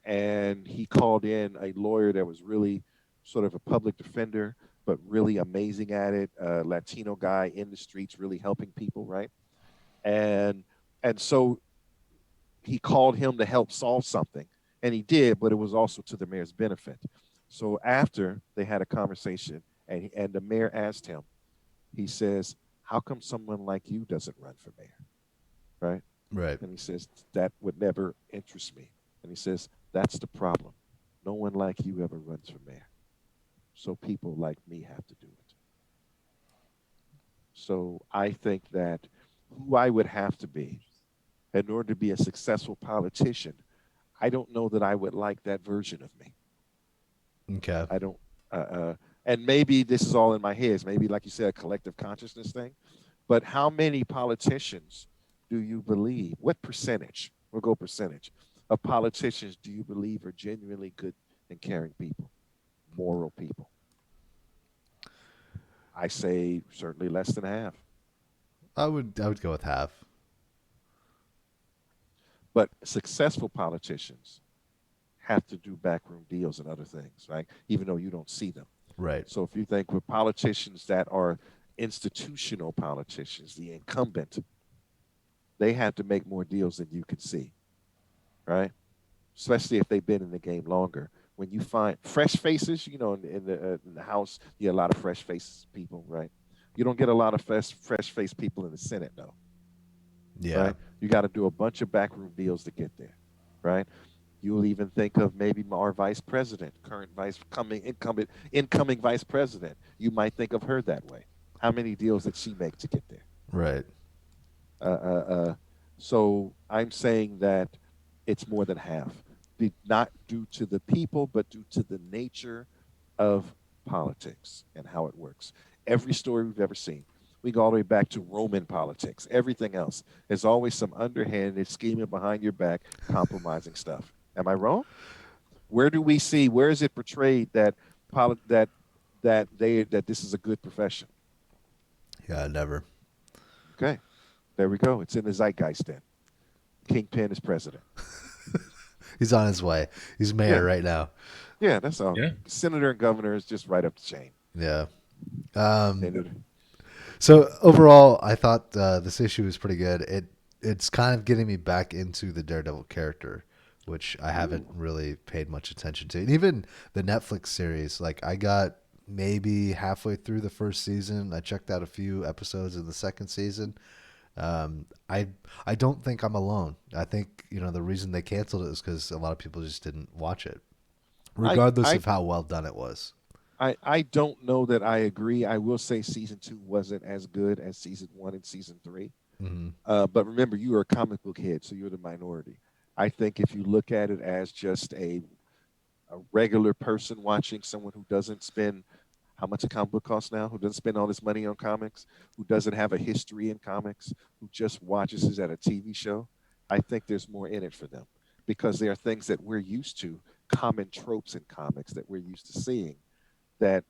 And he called in a lawyer that was really sort of a public defender, but really amazing at it. Latino guy in the streets, really helping people, right? And and so he called him to help solve something, and he did, but it was also to the mayor's benefit. So after they had a conversation, and the mayor asked him, he says, "How come someone like you doesn't run for mayor?" Right?
Right.
And he says, "That would never interest me." And he says, "That's the problem. No one like you ever runs for mayor. So people like me have to do it." So I think that who I would have to be in order to be a successful politician, I don't know that I would like that version of me.
Okay.
I don't, uh, uh, and maybe this is all in my head. Maybe, like you said, a collective consciousness thing. But how many politicians do you believe? What percentage? We'll go percentage of politicians do you believe are genuinely good and caring people, moral people? I say certainly less than half.
I would go with half.
But successful politicians have to do backroom deals and other things, right? Even though you don't see them.
Right.
So if you think with politicians that are institutional politicians, the incumbent, they have to make more deals than you can see, right? Especially if they've been in the game longer. When you find fresh faces, in the House, you get a lot of fresh faces people, right? You don't get a lot of fresh face people in the Senate, though,
Yeah.
right? You got to do a bunch of backroom deals to get there, right? You'll even think of maybe our vice president, current vice coming incoming vice president. You might think of her that way. How many deals did she make to get there?
Right.
Uh, uh, uh, so I'm saying that it's more than half. Not due to the people, but due to the nature of politics and how it works. Every story we've ever seen, we go all the way back to Roman politics. Everything else, there's always some underhanded scheming behind your back, compromising stuff. Am I wrong? Where do we see? Where is it portrayed that that this is a good profession?
Yeah. Never.
Okay, there we go. It's in the zeitgeist. Then Kingpin is president.
He's on his way. He's mayor
Yeah.
right now.
Yeah, that's all.
Yeah.
Senator and governor is just right up the chain.
Yeah.
They do-
So overall, I thought this issue was pretty good. It's kind of getting me back into the Daredevil character, which I haven't really paid much attention to. And even the Netflix series, like I got maybe halfway through the first season. I checked out a few episodes of the second season. I don't think I'm alone. I think the reason they canceled it is because a lot of people just didn't watch it, regardless
I,
of how well done it was.
I don't know that I agree. I will say season 2 wasn't as good as season 1 and season 3.
Hmm.
But remember, you are a comic book head, so you're the minority. I think if you look at it as just a regular person watching, someone who doesn't spend how much a comic book costs now, who doesn't spend all this money on comics, who doesn't have a history in comics, who just watches it at a TV show, I think there's more in it for them because there are things that we're used to, common tropes in comics that we're used to seeing that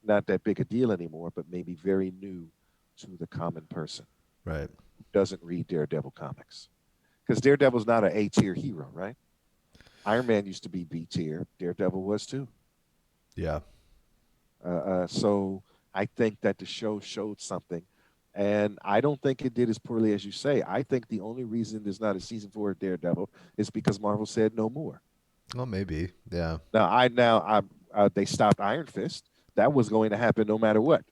not that big a deal anymore, but maybe very new to the common person
Right.
who doesn't read Daredevil comics. Because Daredevil's not an A tier hero, right? Iron Man used to be B tier. Daredevil was too.
Yeah.
So I think that the show showed something. And I don't think it did as poorly as you say. I think the only reason there's not a season 4 of Daredevil is because Marvel said no more.
Well, maybe. Yeah.
They stopped Iron Fist. That was going to happen no matter what,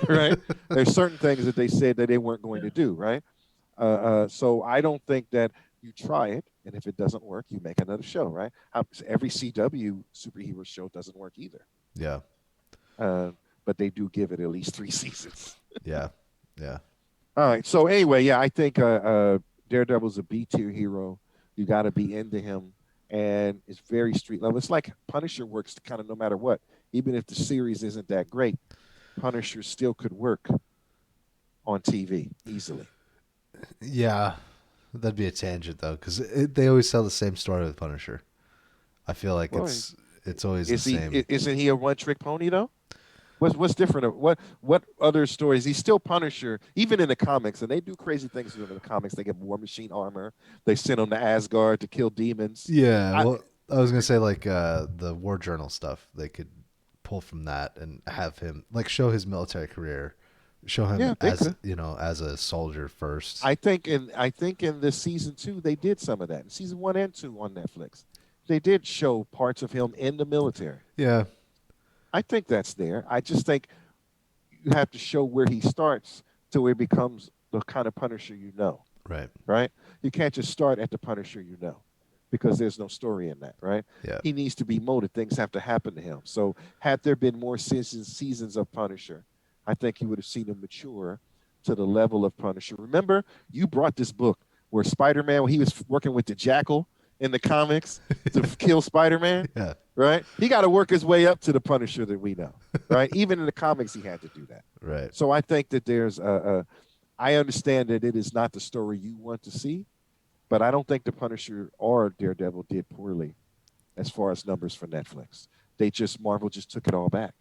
right? There's certain things that they said that they weren't going to do, right? So I don't think that you try it, and if it doesn't work, you make another show, right? Every CW superhero show doesn't work either,
Yeah.
but they do give it at least 3 seasons.
Yeah. Yeah.
All right. So anyway, yeah, I think Daredevil's a B tier hero. You got to be into him, and it's very street level. It's like Punisher works kind of no matter what. Even if the series isn't that great, Punisher still could work on TV easily.
Yeah. That'd be a tangent though, because they always tell the same story with Punisher. I feel like
Well,
it's always the same.
Isn't he a one-trick pony though? What's different? What other stories? He's still Punisher, even in the comics, and they do crazy things in the comics. They get War Machine armor. They send him to Asgard to kill demons.
Yeah. Well, I was gonna say like the War Journal stuff. They could pull from that and have him like show his military career, show him
Yeah, they
as
could.
as a soldier first.
I think in the season 2 they did some of that. In season 1 and 2 on Netflix, they did show parts of him in the military.
Yeah.
I think that's there. I just think you have to show where he starts to where he becomes the kind of Punisher you know,
Right.
right? You can't just start at the Punisher you know because there's no story in that, right?
Yeah.
He needs to be molded. Things have to happen to him. So had there been more seasons of Punisher, I think you would have seen him mature to the level of Punisher. Remember, you brought this book where Spider-Man, when he was working with the Jackal in the comics to kill Spider-Man,
Yeah.
right? He got to work his way up to the Punisher that we know, right? Even in the comics, he had to do that.
Right.
So I think that there's I understand that it is not the story you want to see, but I don't think the Punisher or Daredevil did poorly as far as numbers for Netflix. They just Marvel just took it all back.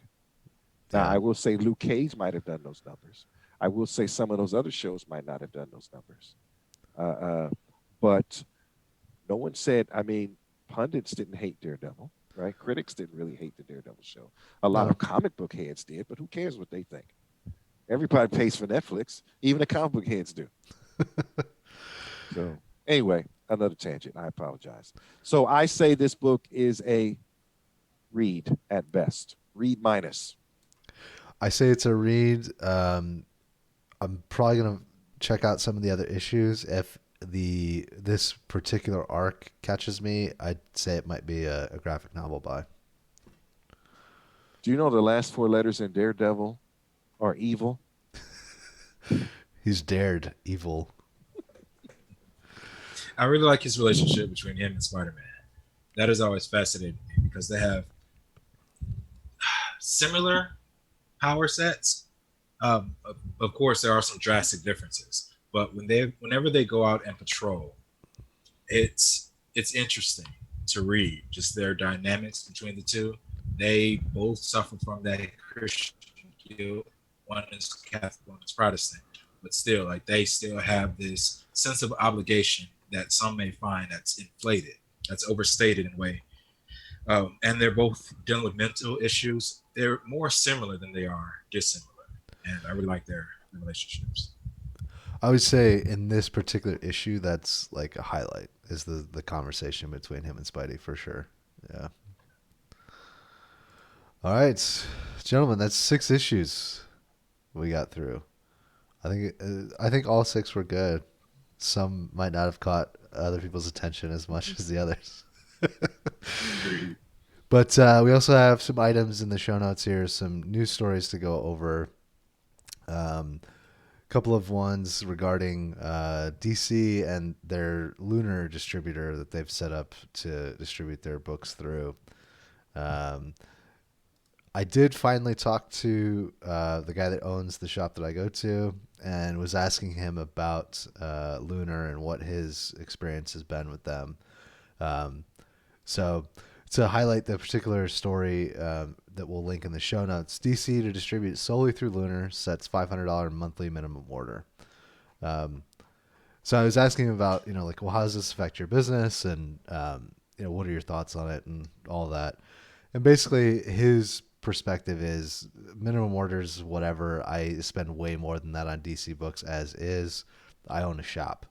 Now
Yeah.
I will say Luke Cage might have done those numbers. I will say some of those other shows might not have done those numbers. But no one said. I mean, pundits didn't hate Daredevil, right? Critics didn't really hate the Daredevil show. A lot
No.
of comic book heads did, but who cares what they think? Everybody pays for Netflix, even the comic book heads do. So anyway, another tangent. I apologize. So I say this book is a read at best. Read minus.
I say it's a read. I'm probably gonna check out some of the other issues. If this particular arc catches me, I'd say it might be a graphic novel buy.
Do you know the last four letters in Daredevil are evil?
He's dared evil.
I really like his relationship between him and Spider-Man. That has always fascinated me because they have similar power sets. Of course, there are some drastic differences, but whenever they go out and patrol, it's interesting to read just their dynamics between the two. They both suffer from that Christian guilt. One is Catholic, one is Protestant, but still, like they still have this sense of obligation that some may find that's inflated, that's overstated in a way. And they're both dealing with mental issues. They're more similar than they are dissimilar, and I really like their relationships.
I would say in this particular issue, that's like a highlight is the conversation between him and Spidey for sure. Yeah. All right, gentlemen, that's 6 issues we got through. I think all 6 were good. Some might not have caught other people's attention as much as the others. But we also have some items in the show notes here, some news stories to go over. Couple of ones regarding DC and their Lunar distributor that they've set up to distribute their books through. Um, I did finally talk to the guy that owns the shop that I go to and was asking him about Lunar and what his experience has been with them. Um, so to highlight the particular story that we'll link in the show notes, DC to distribute solely through Lunar sets $500 monthly minimum order. So I was asking him about, like, well, how does this affect your business, and what are your thoughts on it, and all that. And basically, his perspective is minimum orders, whatever. I spend way more than that on DC books as is. I own a shop,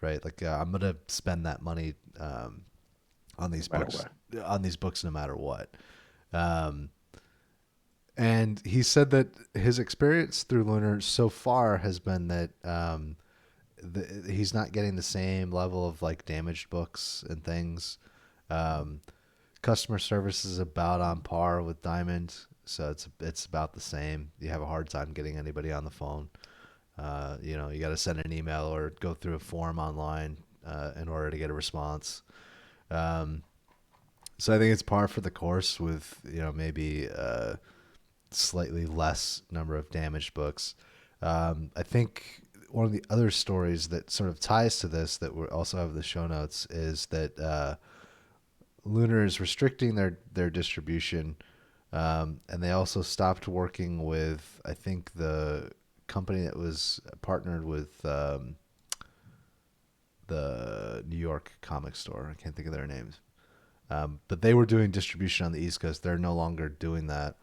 right? Like I'm gonna spend that money on these
No matter
books,
what.
no matter what. Um, and he said that his experience through Lunar so far has been that he's not getting the same level of like damaged books and things. Um, Customer service is about on par with Diamond, so it's about the same. You have a hard time getting anybody on the phone. You got to send an email or go through a form online in order to get a response. Um, so I think it's par for the course with maybe slightly less number of damaged books. I think one of the other stories that sort of ties to this that we also have in the show notes is that Lunar is restricting their distribution, and they also stopped working with, I think, the company that was partnered with the New York comic store. I can't think of their names. But they were doing distribution on the East Coast. They're no longer doing that.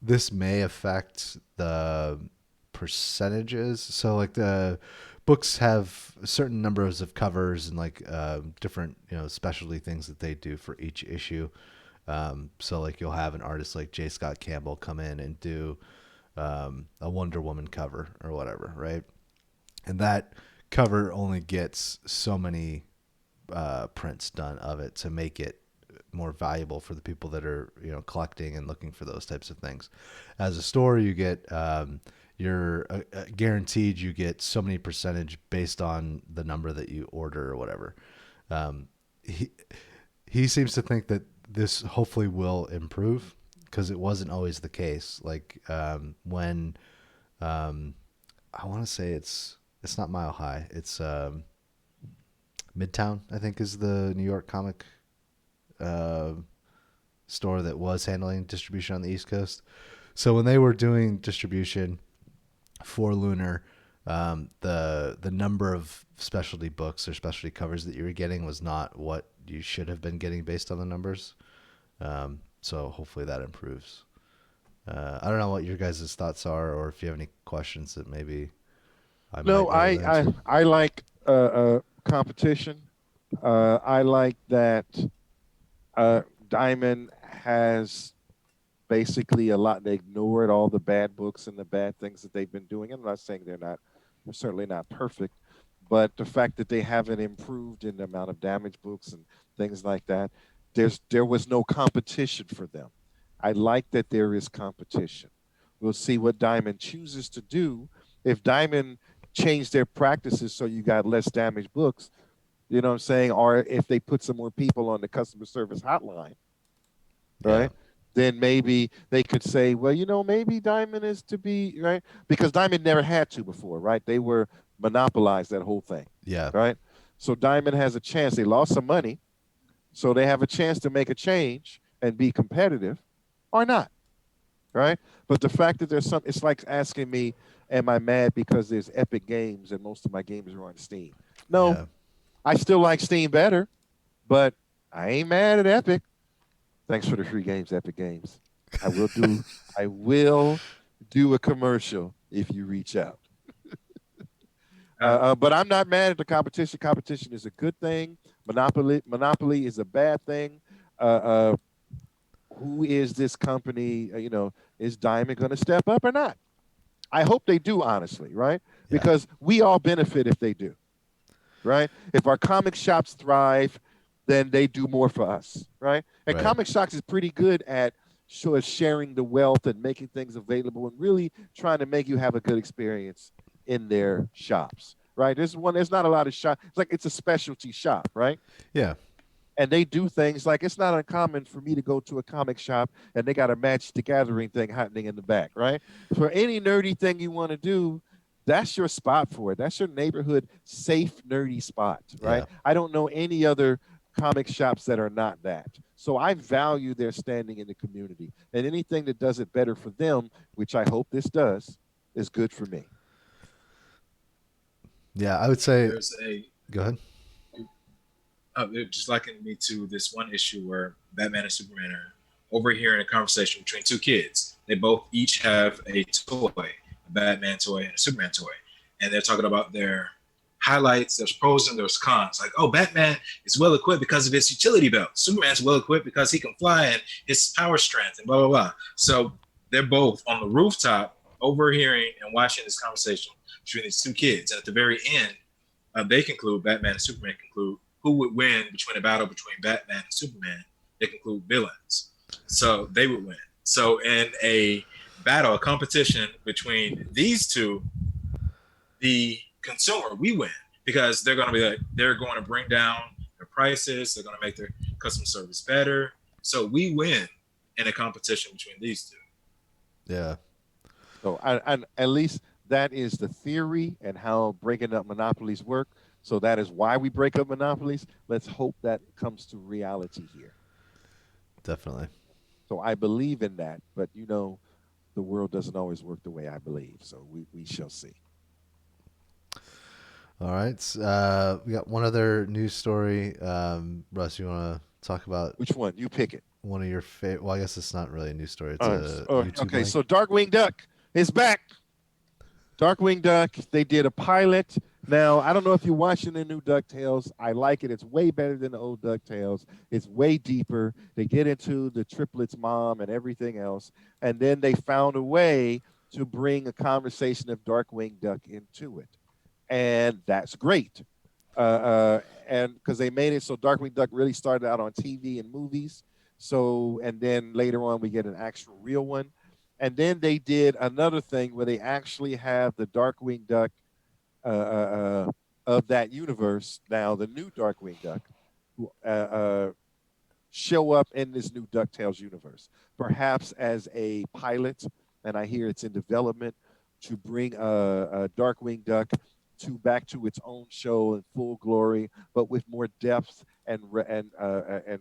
This may affect the percentages. So like the books have certain numbers of covers and like different specialty things that they do for each issue. So like you'll have an artist like J. Scott Campbell come in and do a Wonder Woman cover or whatever, right? And that cover only gets so many prints done of it to make it more valuable for the people that are collecting and looking for those types of things. As a store, you get you're guaranteed you get so many percentage based on the number that you order or whatever. Um, he he seems to think that this hopefully will improve because it wasn't always the case. Like when I want to say it's not Mile High. It's Midtown. I think is the New York comic uh, store that was handling distribution on the East Coast. So when they were doing distribution for Lunar, the number of specialty books or specialty covers that you were getting was not what you should have been getting based on the numbers. So hopefully that improves. I don't know what your guys' thoughts are, or if you have any questions that maybe I
No,
might be able to answer.
I like competition. I like that Diamond has basically a lot. They ignored all the bad books and the bad things that they've been doing. I'm not saying they're certainly not perfect, but the fact that they haven't improved in the amount of damage books and things like that, there was no competition for them. I like that there is competition. We'll see what Diamond chooses to do. If Diamond changed their practices so you got less damaged books, you know what I'm saying? Or if they put some more people on the customer service hotline,
Yeah,
right? Then maybe they could say, well, maybe Diamond is to be, right? Because Diamond never had to before, right? They were monopolized that whole thing,
yeah,
right? So Diamond has a chance. They lost some money, so they have a chance to make a change and be competitive or not, right? But the fact that there's it's like asking me, am I mad because there's Epic Games and most of my games are on Steam? No,
yeah.
I still like Steam better, but I ain't mad at Epic. Thanks for the free games, Epic Games. I will do I will do a commercial if you reach out.
Uh,
But I'm not mad at the competition. Competition is a good thing. Monopoly is a bad thing. Uh, who is this company? Is Diamond going to step up or not? I hope they do, honestly, right?
Yeah,
Because we all benefit if they do, right? If our comic shops thrive, then they do more for us, right? And
right.
comic shops is pretty good at sort of sharing the wealth and making things available and really trying to make you have a good experience in their shops, right? There's not a lot of shop. It's like it's a specialty shop, right?
Yeah,
And they do things like it's not uncommon for me to go to a comic shop and they got a Magic the Gathering thing happening in the back, right? For any nerdy thing you want to do, that's your spot for it. That's your neighborhood safe nerdy spot, right?
yeah.
I don't know any other comic shops that are not that. So I value their standing in the community. And anything that does it better for them, which I hope this does, is good for me.
Yeah, I would say.
there's a
Go ahead.
it just likened me to this one issue where Batman and Superman are overhearing a conversation between two kids. They both each have a toy, a Batman toy and a Superman toy, and they're talking about their highlights. There's pros and there's cons. Like, oh, Batman is well equipped because of his utility belt. Superman's well equipped because he can fly and his power strength and blah blah blah. So they're both on the rooftop overhearing and watching this conversation between these two kids. And at the very end, they conclude, Batman and Superman conclude, who would win between a battle between Batman and Superman. They conclude villains. So they would win. So in a battle, a competition between these two, the consumer, we win because they're going to be like, they're going to bring down their prices. They're going to make their customer service better. So we win in a competition between these two.
Yeah. So I at least that is the theory and how breaking up monopolies work. So that is why we break up monopolies. Let's hope that comes to reality here.
Definitely.
So I believe in that, but the world doesn't always work the way I believe. So we shall see.
All right. We got one other news story. Russ, you want to talk about
Which one? You pick it.
one of your favorite? Well, I guess it's not really a news story. It's a YouTube
Okay,
link.
so Darkwing Duck is back. Darkwing Duck, they did a pilot. Now, I don't know if you're watching the new DuckTales. I like it. It's way better than the old DuckTales. It's way deeper. They get into the triplets' mom and everything else. And then they found a way to bring a conversation of Darkwing Duck into it. And that's great. And because they made it so Darkwing Duck really started out on TV and movies. So, and then later on, we get an actual real one. And then they did another thing where they actually have the Darkwing Duck of that universe now, the new Darkwing Duck, who show up in this new DuckTales universe, perhaps as a pilot, and I hear it's in development, to bring a Darkwing Duck to back to its own show in full glory, but with more depth and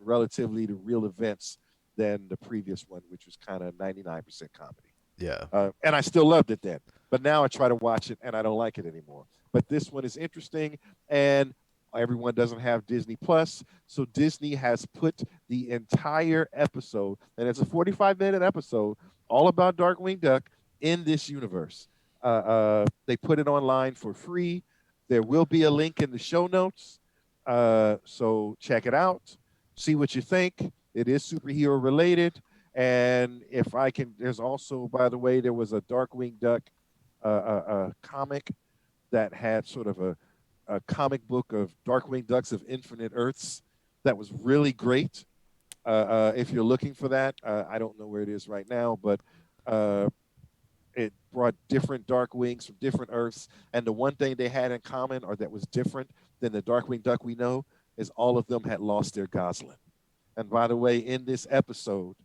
relatively to real events than the previous one, which was kind of 99% comedy.
Yeah.
And I still loved it then. But now I try to watch it and I don't like it anymore. But this one is interesting, and everyone doesn't have Disney Plus, so Disney has put the entire episode, and it's a 45-minute episode, all about Darkwing Duck in this universe. They put it online for free. There will be a link in the show notes, so check it out. See what you think. It is superhero related. And if I can, there's also, by the way, there was a Darkwing Duck comic that had sort of a comic book of Darkwing Ducks of Infinite Earths that was really great. If you're looking for that, I don't know where it is right now, but it brought different Darkwings from different Earths. And the one thing they had in common, or that was different than the Darkwing Duck we know, is all of them had lost their Goslin. And by the way, in this episode,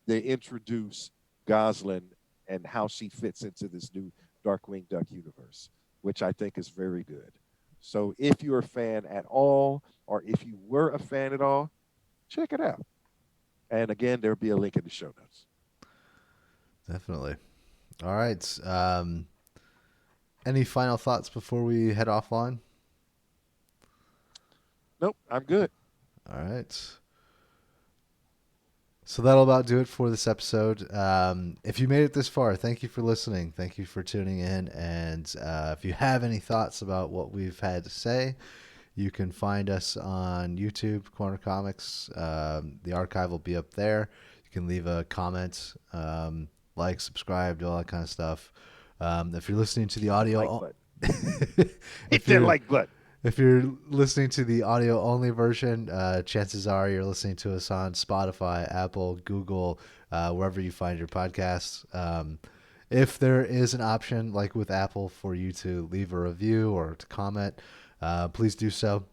they introduce Goslin and how she fits into this new Darkwing Duck universe, which I think is very good. So if you're a fan at all, or if you were a fan at all, check it out. And again, there'll be a link in the show notes.
Definitely. All right. Any final thoughts before we head offline?
Nope, I'm good.
All right. So that'll about do it for this episode. If you made it this far, thank you for listening. Thank you for tuning in. And if you have any thoughts about what we've had to say, you can find us on YouTube, Corner Comics. The archive will be up there. You can leave a comment, like, subscribe, do all that kind of stuff. If you're listening to the audio,
Hit that like button.
If you're listening to the audio only version, chances are you're listening to us on Spotify, Apple, Google, wherever you find your podcasts. If there is an option, like with Apple, for you to leave a review or to comment, please do so.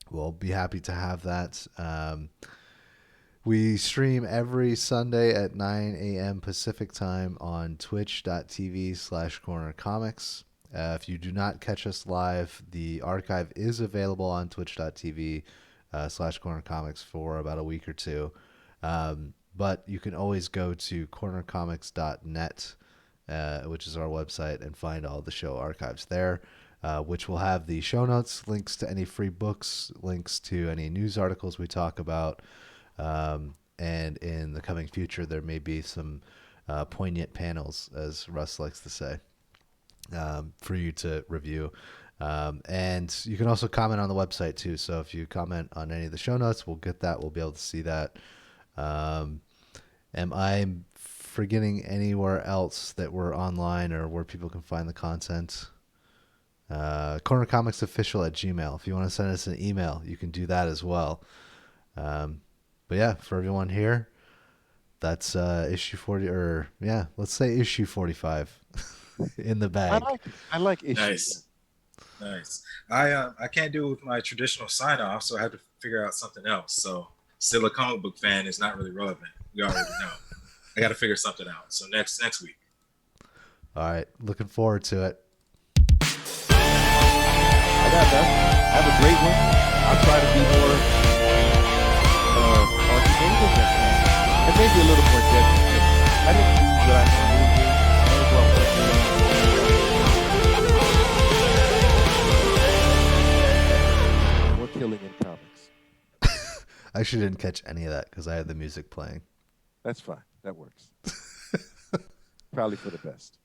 We'll be happy to have that. We stream every Sunday at 9 a.m. Pacific time on twitch.tv/cornercomics. If you do not catch us live, the archive is available on twitch.tv/cornercomics for about a week or two. But you can always go to cornercomics.net, which is our website, and find all the show archives there, which will have the show notes, links to any free books, links to any news articles we talk about. And in the coming future, there may be some poignant panels, as Russ likes to say, for you to review. And you can also comment on the website too. So if you comment on any of the show notes, we'll get that. We'll be able to see that. Am I forgetting anywhere else that we're online or where people can find the content? cornercomicsofficial@gmail.com. If you want to send us an email, you can do that as well. But yeah, for everyone here, that's issue 40, or yeah, let's say issue 45 in the bag.
I like issue.
Nice. I can't do it with my traditional sign off, so I have to figure out something else. So still a comic book fan is not really relevant. We already know. I got to figure something out. So next week.
All right, looking forward to it.
I got that. Have a great one. I'll try to be more argumentative next time, and maybe a little more deadly. I didn't do what I normally do. More killing in comics.
I actually didn't catch any of that because I had the music playing.
That's fine. That works. Probably for the best.